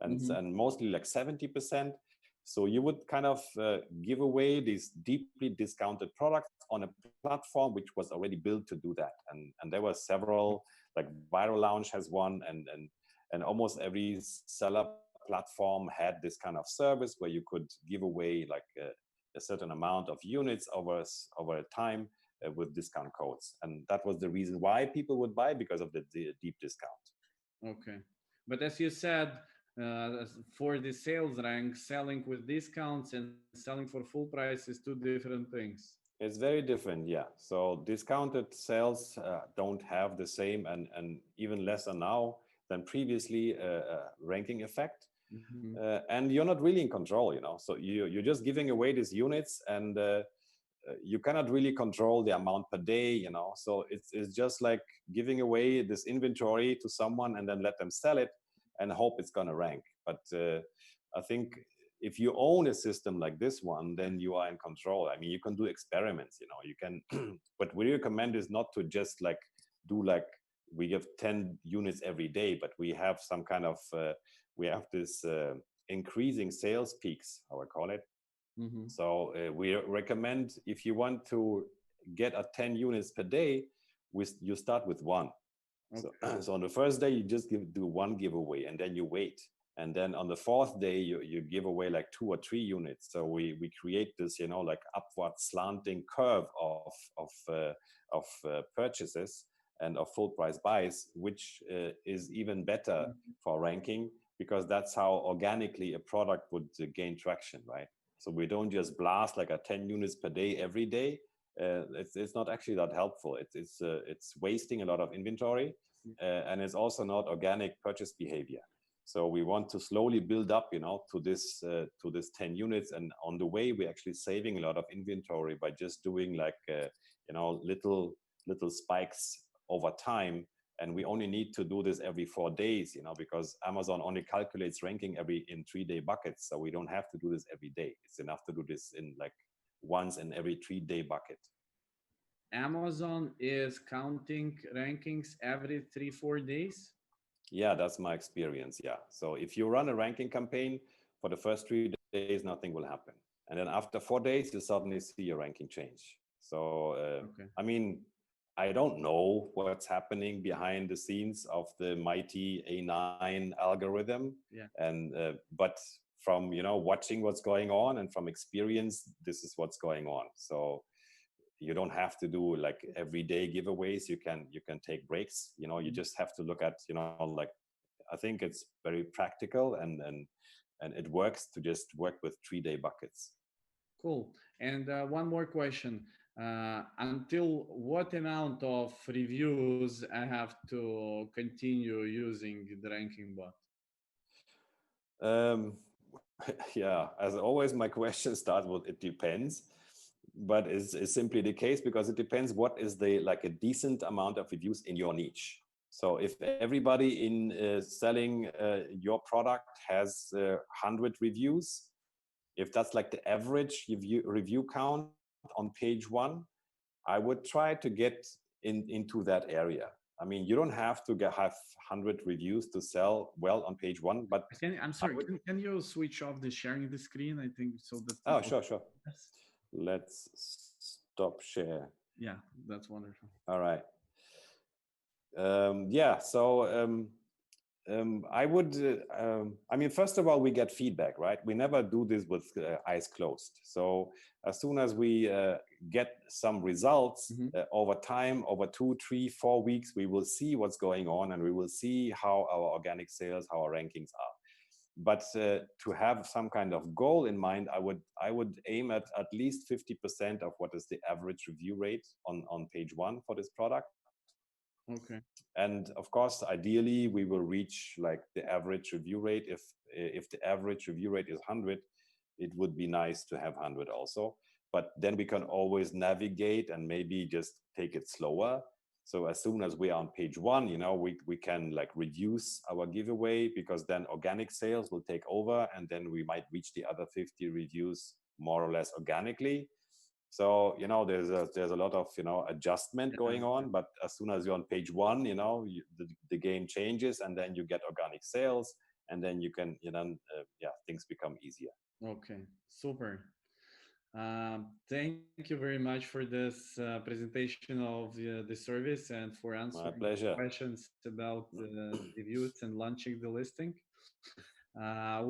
and mostly like 70%. So you would kind of give away these deeply discounted products on a platform which was already built to do that. And there were several, like Viral Launch has one, and almost every seller platform had this kind of service where you could give away like a certain amount of units over time with discount codes. And that was the reason why people would buy, because of the deep discount. Okay. But as you said, for the sales rank, selling with discounts and selling for full price is two different things. It's very different, yeah. So discounted sales don't have the same and even lesser now than previously ranking effect. Mm-hmm. and you're not really in control, so you're just giving away these units, and you cannot really control the amount per day, so it's just like giving away this inventory to someone and then let them sell it and hope it's going to rank. But I think if you own a system like this one, then you are in control. I mean, you can do experiments, you can what we recommend is not to just like do like we give 10 units every day, but we have some kind of we have this increasing sales peaks, how I call it. Mm-hmm. So we recommend, if you want to get a 10 units per day, you start with one. So, Okay. so on the first day, you just do one giveaway, and then you wait. And then on the fourth day, you give away like 2 or 3 units. So we create this, like upward slanting curve of purchases and of full price buys, which is even better for ranking, because that's how organically a product would gain traction, right? So we don't just blast like a 10 units per day every day. It's not actually that helpful. It's wasting a lot of inventory, and it's also not organic purchase behavior. So we want to slowly build up, to this 10 units, and on the way we're actually saving a lot of inventory by just doing like little spikes over time. And we only need to do this every 4 days, because Amazon only calculates ranking in 3-day buckets. So we don't have to do this every day. It's enough to do this in like once in every 3-day bucket. Amazon is counting rankings every 3-4 days. Yeah, that's my experience. Yeah. So if you run a ranking campaign for the first 3 days, nothing will happen. And then after 4 days, you suddenly see your ranking change. So, Okay. I mean, I don't know what's happening behind the scenes of the mighty A9 algorithm. Yeah. And, but from, watching what's going on and from experience, this is what's going on. So you don't have to do like everyday giveaways. You can take breaks. You just have to look at, like, I think it's very practical, and it works to just work with 3-day buckets. Cool. And one more question. Until what amount of reviews I have to continue using the ranking bot? um, yeah, as always, my question starts with it depends, but it's simply the case, because it depends what is the like a decent amount of reviews in your niche. So if everybody in selling your product has 100 reviews, if that's like the average review count on page one, I would try to get into that area. I mean, you don't have to have 100 reviews to sell well on page one, but I'm I sorry. would. Can you switch off the sharing the screen? I think so that Oh, people. sure, sure. Yes. Let's stop share. Yeah, that's wonderful. All right. Yeah. So I would. I mean, first of all, we get feedback, right? We never do this with eyes closed. So as soon as we get some results Mm-hmm. over time, over 2, 3, 4 weeks, we will see what's going on, and we will see how our organic sales, how our rankings are. But to have some kind of goal in mind, I would aim at least 50% of what is the average review rate on page one for this product. Okay. And of course, ideally we will reach like the average review rate. If the average review rate is 100, it would be nice to have 100 also. But then we can always navigate and maybe just take it slower. So as soon as we are on page one, we can like reduce our giveaway, because then organic sales will take over, and then we might reach the other 50 reviews more or less organically. So there's a lot of adjustment going Yeah. on, but as soon as you're on page one, the game changes, and then you get organic sales, and then you can yeah, things become easier. Okay. Super. Thank you very much for this presentation of the service and for My answering pleasure. questions about reviews and launching the listing.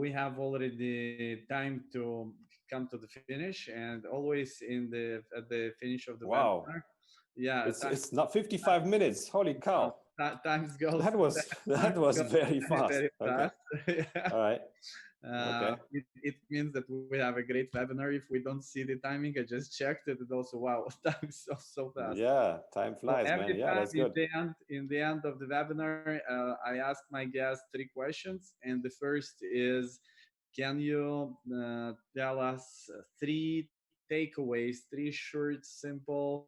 We have already time to come to the finish, and always at the finish of the Wow. webinar, Yeah, It's not 55 minutes. Holy no, cow. times goes That times was goes very very fast. very Okay. fast. Yeah. All right. Okay. It means that we have a great webinar. If we don't see the timing, I just checked it, and also wow, time is so fast. Yeah, time So flies, man. every Yeah, time that's good. in the end of the webinar, I ask my guests three questions, and the first is, can you tell us three takeaways, three short, simple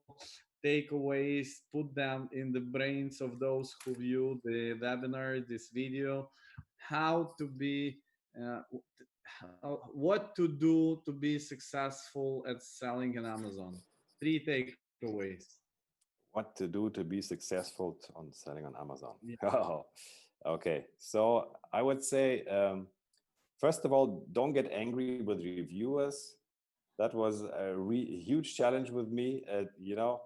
takeaways, put them in the brains of those who view the webinar, this video, how to be, uh, what to do to be successful at selling on Amazon? Three takeaways. What to do to be successful on selling on Amazon? Yeah. Oh, okay. So I would say, first of all, don't get angry with reviewers. That was a huge challenge with me.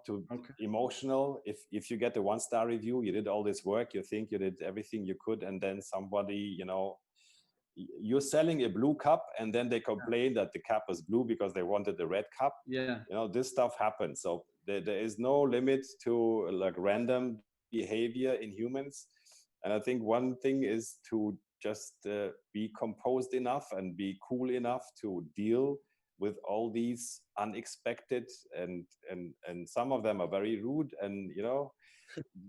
To Okay. emotional. If you get a 1-star review, you did all this work, you think you did everything you could, and then somebody, you're selling a blue cup, and then they complain that the cup is blue because they wanted the red cup. Yeah. This stuff happens. So there is no limit to like random behavior in humans. And I think one thing is to just be composed enough and be cool enough to deal with all these unexpected and some of them are very rude, and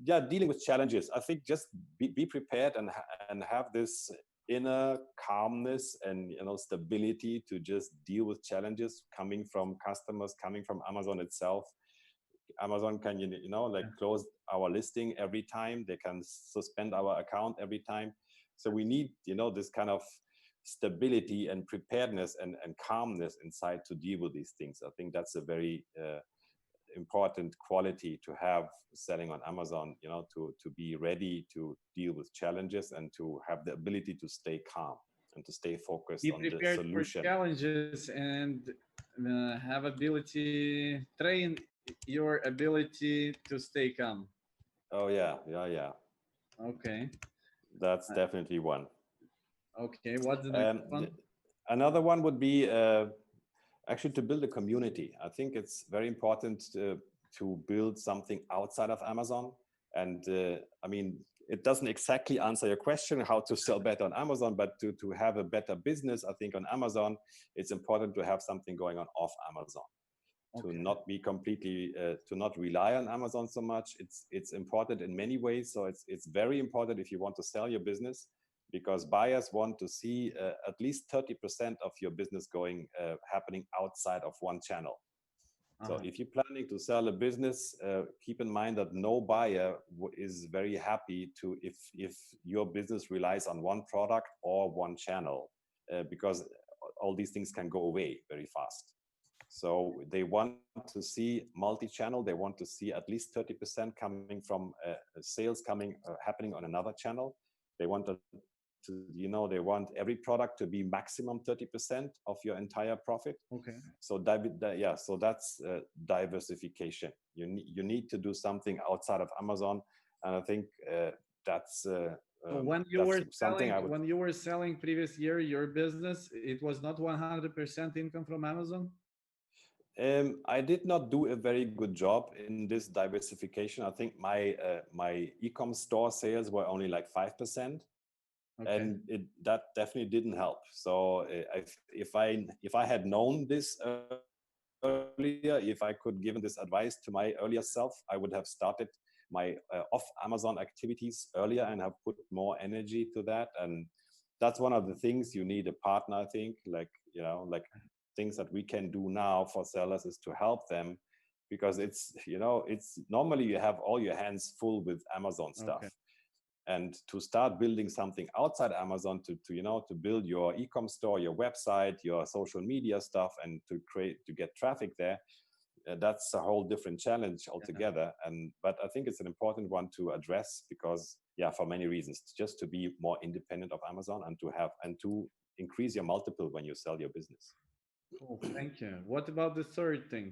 yeah, dealing with challenges. I think just be prepared and have this inner calmness and stability to just deal with challenges coming from customers, coming from Amazon itself. Amazon can like close our listing every time, they can suspend our account every time. So we need this kind of stability and preparedness and calmness inside to deal with these things. I think that's a very important quality to have selling on Amazon, to be ready to deal with challenges and to have the ability to stay calm and to stay focused Be on the prepared for solution. challenges and have ability, train your ability to stay calm. Oh yeah, yeah, yeah. Okay. That's definitely one. Okay. What's the next Um, one? th- Another one would be actually to build a community. I think it's very important to build something outside of Amazon. And I mean, it doesn't exactly answer your question how to sell better on Amazon, but to have a better business, I think on Amazon, it's important to have something going on off Amazon. To Okay. not be completely, to not rely on Amazon so much. It's important in many ways. So it's very important if you want to sell your business, because buyers want to see at least 30% of your business going happening outside of one channel. So Uh-huh. if you're planning to sell a business, keep in mind that no buyer is very happy to if your business relies on one product or one channel, because all these things can go away very fast. So they want to see multi-channel. They want to see at least 30% coming from sales coming happening on another channel. They want to, they want every product to be maximum 30% of your entire profit. Okay. So so that's diversification. You need to do something outside of Amazon, and I think that's So that's something I would. when you were selling previous year your business, it was not 100% income from Amazon. I did not do a very good job in this diversification. I think my e-com store sales were only like 5%, Okay. and that definitely didn't help. So if I had known this earlier, if I could given this advice to my earlier self, I would have started my off Amazon activities earlier and have put more energy to that. And that's one of the things you need a partner. I think like things that we can do now for sellers is to help them, because it's normally you have all your hands full with Amazon stuff. Okay. And to start building something outside Amazon, to build your e-com store, your website, your social media stuff, and to get traffic there, that's a whole different challenge Yeah. altogether. But I think it's an important one to address, because for many reasons, just to be more independent of Amazon and to increase your multiple when you sell your business. Cool. Thank you. What about the third thing?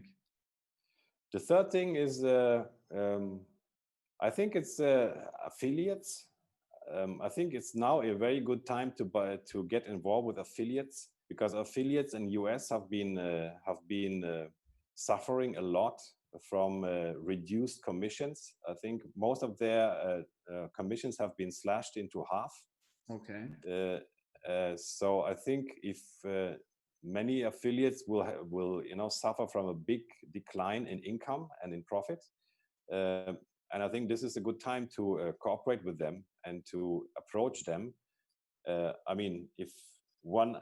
The third thing is, I think it's affiliates. I think it's now a very good time to get involved with affiliates, because affiliates in US have been suffering a lot from reduced commissions. I think most of their commissions have been slashed into half. Okay. So I think if many affiliates will suffer from a big decline in income and in profit, and I think this is a good time to cooperate with them and to approach them. I mean, if one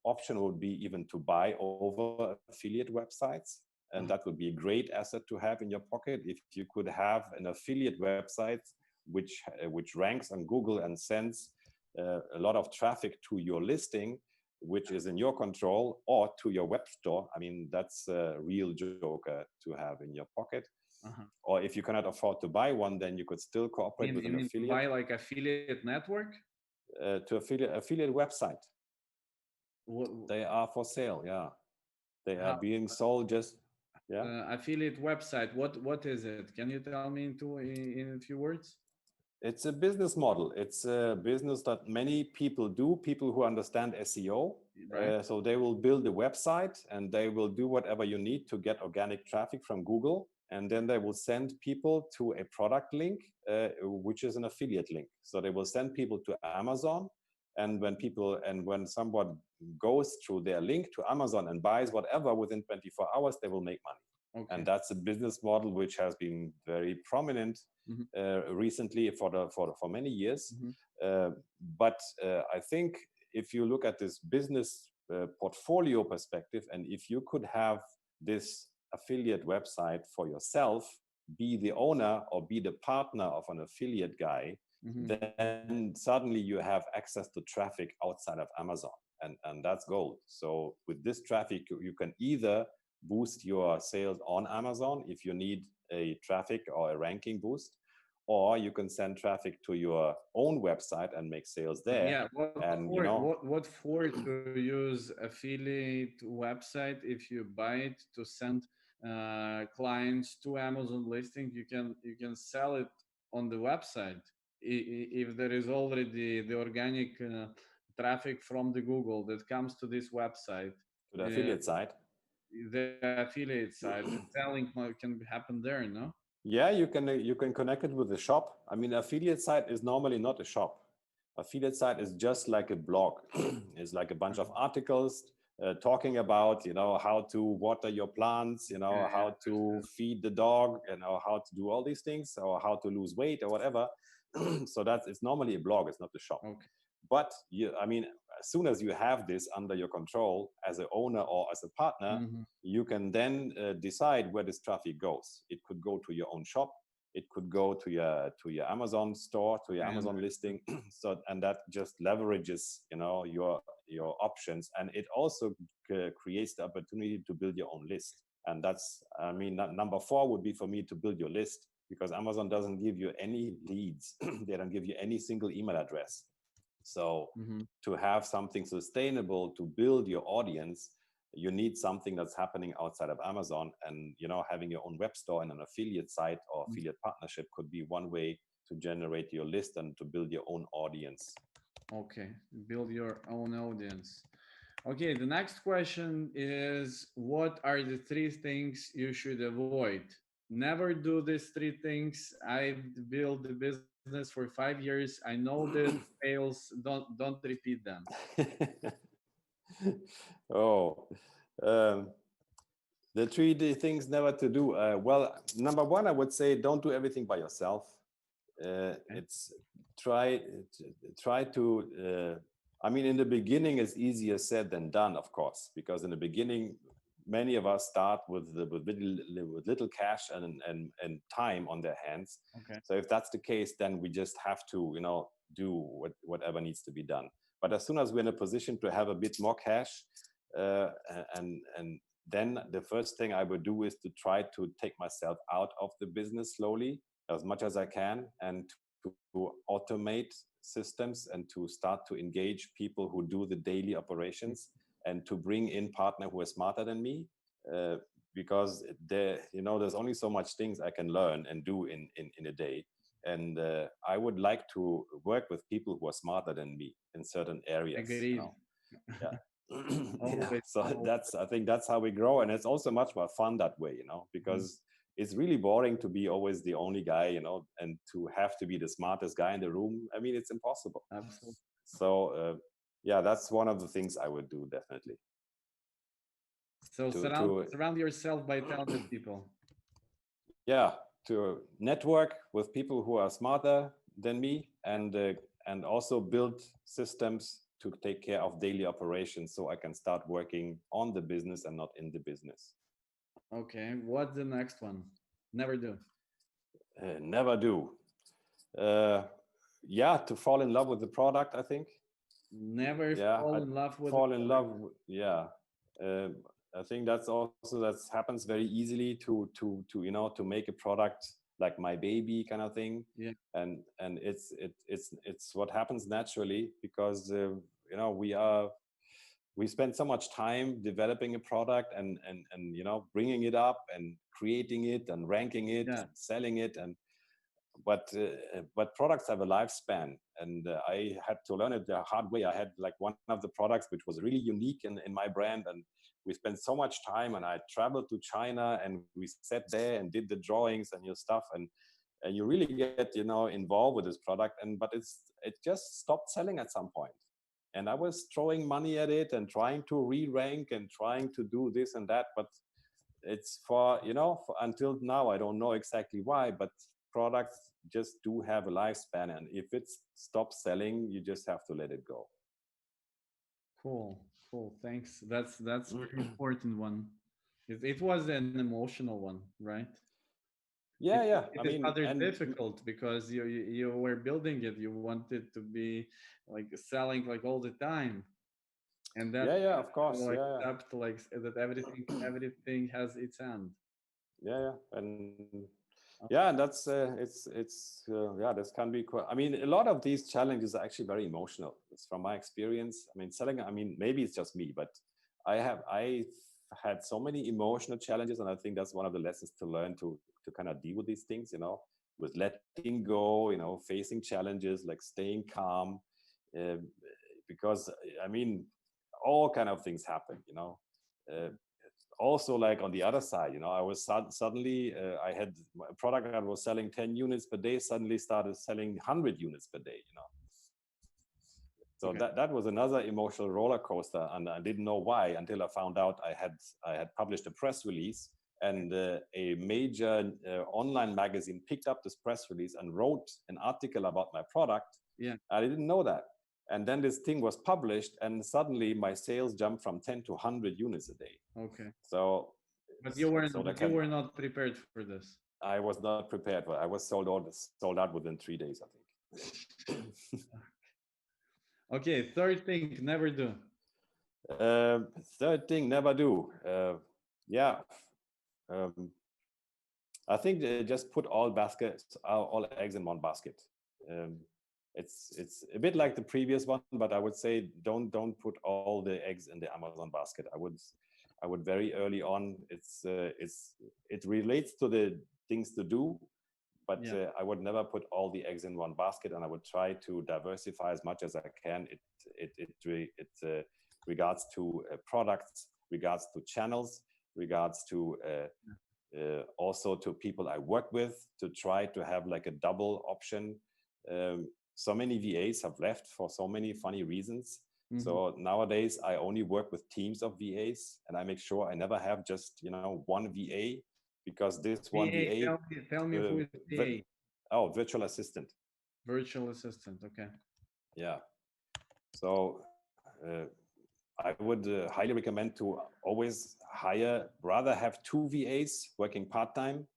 option would be even to buy over affiliate websites, and that would be a great asset to have in your pocket. If you could have an affiliate website which ranks on Google and sends a lot of traffic to your listing, which is in your control, or to your web store, I mean, that's a real joker to have in your pocket. Or if you cannot afford to buy one, then you could still cooperate with You an mean to affiliate. buy like affiliate network? To affiliate website. What, They are for sale. Yeah, they are how being sold. Just yeah. affiliate website? What is it? Can you tell me in a few words? It's a business model. It's a business that many people do, people who understand SEO. Right. So they will build a website and they will do whatever you need to get organic traffic from Google. And then they will send people to a product link, which is an affiliate link. So they will send people to Amazon. And when someone goes through their link to Amazon and buys whatever within 24 hours, they will make money. Okay. And that's a business model which has been very prominent recently for many years. But I think if you look at this business portfolio perspective, and if you could have this affiliate website for yourself, be the owner or be the partner of an affiliate guy, then suddenly you have access to traffic outside of Amazon. And that's gold. So with this traffic, you can either boost your sales on Amazon if you need a traffic or a ranking boost, or you can send traffic to your own website and make sales there. Yeah, And what for to use affiliate website? If you buy it to send clients to Amazon listing, you can sell it on the website. If there is already the organic traffic from the Google that comes to this website, to the affiliate side. the affiliate side, the selling can happen there, no? Yeah, you can connect it with the shop. I mean, affiliate site is normally not a shop. Affiliate site is just like a blog. It's like a bunch of articles talking about, how to water your plants, how to feed the dog, how to do all these things, or how to lose weight or whatever. So it's normally a blog. It's not a shop. Okay. But I mean, as soon as you have this under your control as an owner or as a partner, you can then decide where this traffic goes. It could go to your own shop. It could go to your Amazon store, to your Amazon listing. And that just leverages, your options, and it also creates the opportunity to build your own list. And that's, I mean, number 4 would be for me to build your list, because Amazon doesn't give you any leads. They don't give you any single email address. So to have something sustainable, to build your audience, you need something that's happening outside of Amazon. And having your own web store and an affiliate site or affiliate partnership could be one way to generate your list and to build your own audience. Okay, build your own audience. Okay, the next question is, what are the 3 things you should avoid? Never do these 3 things. I built the business for 5 years. I know this fails. Don't repeat them. Oh, the 3 things never to do. Well, number 1, I would say don't do everything by yourself. It's try to. I mean, in the beginning, it's easier said than done, of course, because in the beginning, many of us start with little cash and time on their hands. Okay. So if that's the case, then we just have to, do whatever needs to be done. But as soon as we're in a position to have a bit more cash, and then the first thing I would do is to try to take myself out of the business slowly, as much as I can, and to automate systems and to start to engage people who do the daily operations, and to bring in partner who are smarter than me, because there's only so much things I can learn and do in a day. And I would like to work with people who are smarter than me in certain areas. Agreed. Yeah. Always, So always. I think that's how we grow, and it's also much more fun that way, because it's really boring to be always the only guy, and to have to be the smartest guy in the room. I mean, it's impossible. Absolutely. So yeah, that's one of the things I would do definitely. So To surround yourself by talented people. Yeah, to network with people who are smarter than me, and also build systems to take care of daily operations, so I can start working on the business and not in the business. Okay, what's the next one? Never do. Never do. Uh, yeah, to fall in love with the product, I think. Never Yeah, fall I in love with the fall in product. love. Yeah, uh, I think that happens very easily to to make a product like my baby kind of thing, Yeah, and it's what happens naturally, because we spend so much time developing a product, and bringing it up and creating it and ranking it yeah, and selling it, but products have a lifespan, and I had to learn it the hard way. I had like one of the products which was really unique in my brand, and we spent so much time, and I traveled to China, and we sat there and did the drawings and your stuff, and you really get involved with this product, but it just stopped selling at some point. And I was throwing money at it and trying to re-rank and trying to do this and that, but it's until now, I don't know exactly why, but products just do have a lifespan, and if it stops selling, you just have to let it go. cool, cool. Thanks. That's very important one. It was an emotional one, right? Yeah, yeah, It I is mean, rather and difficult because you were building it. You wanted to be like selling like all the time, and that yeah, yeah, of to course, like yeah, accept like that everything has its end. yeah, yeah, and yeah, and that's yeah, this can be quite, I mean, a lot of these challenges are actually very emotional. It's from my experience. I mean, selling, I mean, maybe it's just me, but I had so many emotional challenges, and I think that's one of the lessons to learn, to kind of deal with these things, with letting go, facing challenges, like staying calm, uh, because I mean, all kind of things happen, uh, also, like on the other side, I was suddenly, I had a product that was selling 10 units per day, suddenly started selling 100 units per day. So Okay. that was another emotional roller coaster, and I didn't know why until I found out I had published a press release, and a major online magazine picked up this press release and wrote an article about my product. Yeah. I didn't know that. And then this thing was published, and suddenly my sales jumped from 10 to 100 units a day. Okay. So But you were not prepared for this. I was not prepared for it. I was sold out within 3 days, I think. Okay. Third thing, never do. Third thing, never do. Yeah, um, I think just put all eggs in one basket. Um, it's a bit like the previous one, but I would say don't put all the eggs in the Amazon basket. I would very early on. It relates to the things to do, but Yeah. I would never put all the eggs in one basket, and I would try to diversify as much as I can. It regards to products, regards to channels, regards to also to people I work with, to try to have like a double option. So many VAs have left for so many funny reasons. Mm-hmm. So nowadays I only work with teams of VAs, and I make sure I never have just one VA, because this one VA. VA, Tell me who is VA. virtual assistant. Virtual assistant. Okay. Yeah. So I would highly recommend to always rather have two VAs working part-time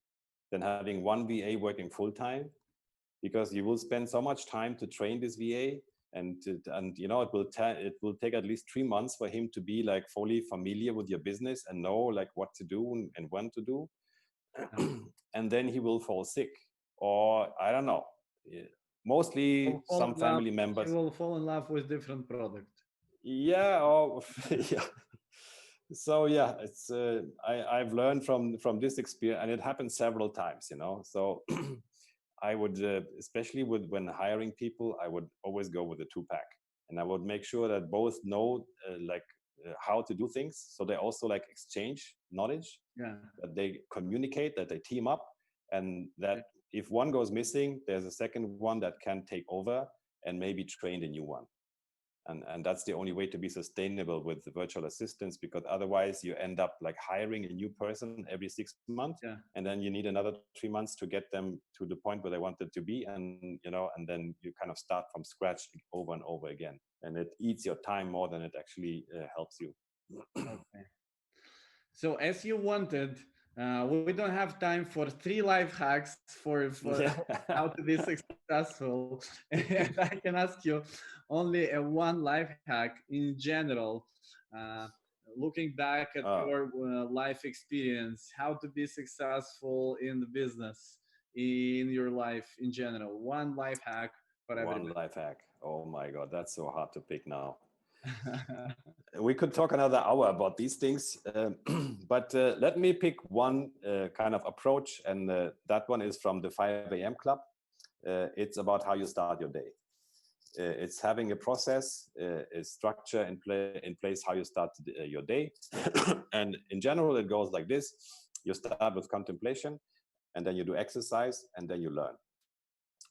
than having one VA working full-time, because you will spend so much time to train this VA, and it will take at least 3 months for him to be like fully familiar with your business and know like what to do and when to do. Yeah. And then he will fall sick, or I don't know. Mostly Will fall some in love. family He members. will fall in love with different product. Yeah, or yeah. So yeah, I've learned from this experience, and it happened several times. So I would, especially when hiring people, I would always go with a two pack, and I would make sure that both know how to do things. So they also like exchange knowledge, Yeah. that they communicate, that they team up, and that Okay. if one goes missing, there's a second one that can take over and maybe train the new one. And that's the only way to be sustainable with the virtual assistants, because otherwise you end up like hiring a new person every 6 months, Yeah. and then you need another 3 months to get them to the point where they wanted to be, and and then you kind of start from scratch over and over again, and it eats your time more than it actually helps you. Okay. So as you wanted, we don't have time for three life hacks for Yeah. how to be successful, and I can ask you only a one life hack in general. Uh, Looking back at Oh, your life experience, how to be successful in the business in your life in general. One life hack for one everybody. life hack. Oh my God, that's so hard to pick now. We could talk another hour about these things, but let me pick one kind of approach, and that one is from the 5 a.m. club. It's about how you start your day. It's having a process, a structure in place how you start your day. And in general, it goes like this. You start with contemplation, and then you do exercise, and then you learn.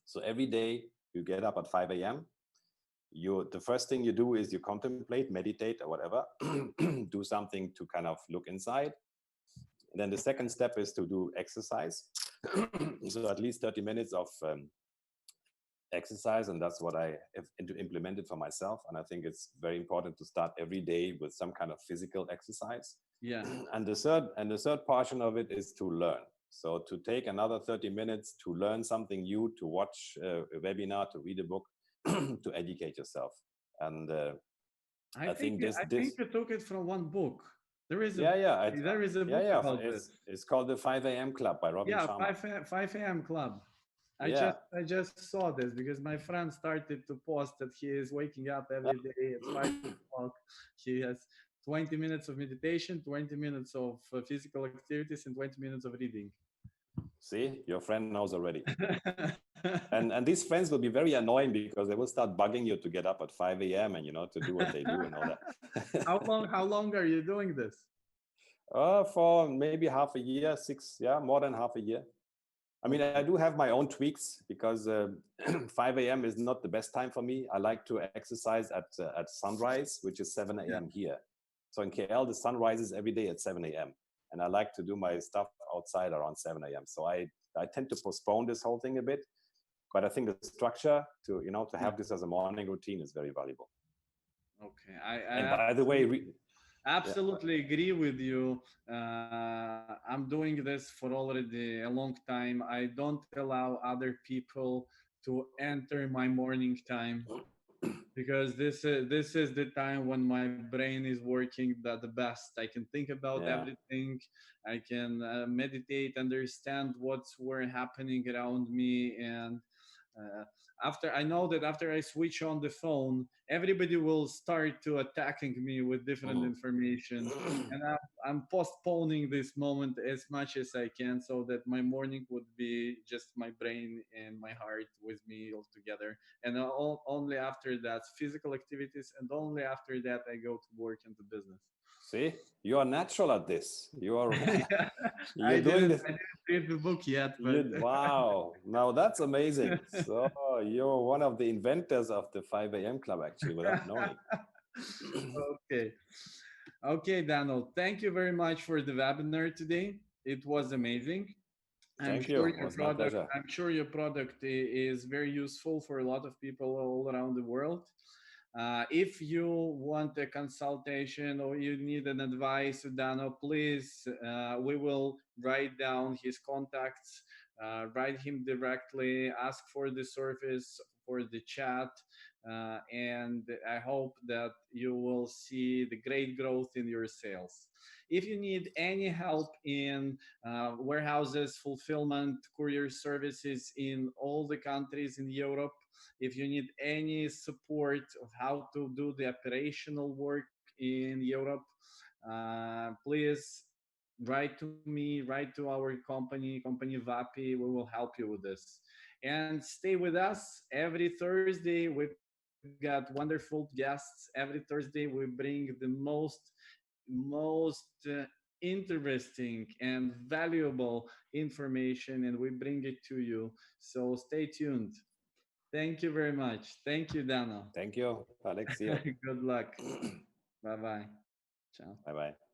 So every day you get up at 5 a.m. The first thing you do is you contemplate, meditate, or whatever, do something to kind of look inside. And then the second step is to do exercise. So at least 30 minutes of exercise, and that's what I have implemented for myself. And I think it's very important to start every day with some kind of physical exercise. Yeah. And the third portion of it is to learn. So to take another 30 minutes to learn something new, to watch a webinar, to read a book, to educate yourself. And I think I think you took it from one book. There is a yeah, yeah, there is a yeah, book yeah. about this. It's called the 5 a.m. Club by Robin Yeah, Sharma. 5 a.m. club. Yeah, I just saw this because my friend started to post that he is waking up every day at 5 o'clock. He has 20 minutes of meditation, 20 minutes of physical activities, and 20 minutes of reading. see, your friend knows already. And these friends will be very annoying because they will start bugging you to get up at 5 a.m. and to do what they do and all that. How long are you doing this? For maybe half a year, more than half a year. I mean, I Okay. do have my own tweaks because 5 a.m. is not the best time for me. I like to exercise at sunrise, which is 7 Yeah. a.m. here. So in KL, the sun rises every day at 7 a.m. And I like to do my stuff outside around 7 a.m. So I tend to postpone this whole thing a bit. But I think the structure to Yeah. have this as a morning routine is very valuable. Okay. And I by the way, yeah, absolutely agree with you. I'm doing this for already a long time. I don't allow other people to enter my morning time because this is the time when my brain is working the best. I can think about yeah. everything. I can meditate, understand what's were happening around me, and uh, after I know that after I switch on the phone, everybody will start to attacking me with different Mm. information, and I'm postponing this moment as much as I can so that my morning would be just my brain and my heart with me all together. And only after that, physical activities, and only after that, I go to work into business. See, you are natural at this. You are Yeah, you're doing this. I didn't read the book yet, but Wow, now that's amazing. So you're one of the inventors of the 5 a.m. club, actually, without knowing. okay. Okay, Daniel, thank you very much for the webinar today. It was amazing. Thank you. It was my pleasure. I'm sure your product is very useful for a lot of people all around the world. If you want a consultation or you need an advice, Dano, please, we will write down his contacts, write him directly, ask for the service, for the chat, and I hope that you will see the great growth in your sales. If you need any help in warehouses, fulfillment, courier services in all the countries in Europe, if you need any support of how to do the operational work in Europe, please write to me, write to our company WAPI. We will help you with this. And stay with us every Thursday. We we've got wonderful guests every Thursday. We bring the most interesting and valuable information, and we bring it to you. So stay tuned. Thank you very much. Thank you, Dano. Thank you, Alex. See you. Good luck. Bye bye. Ciao. Bye bye.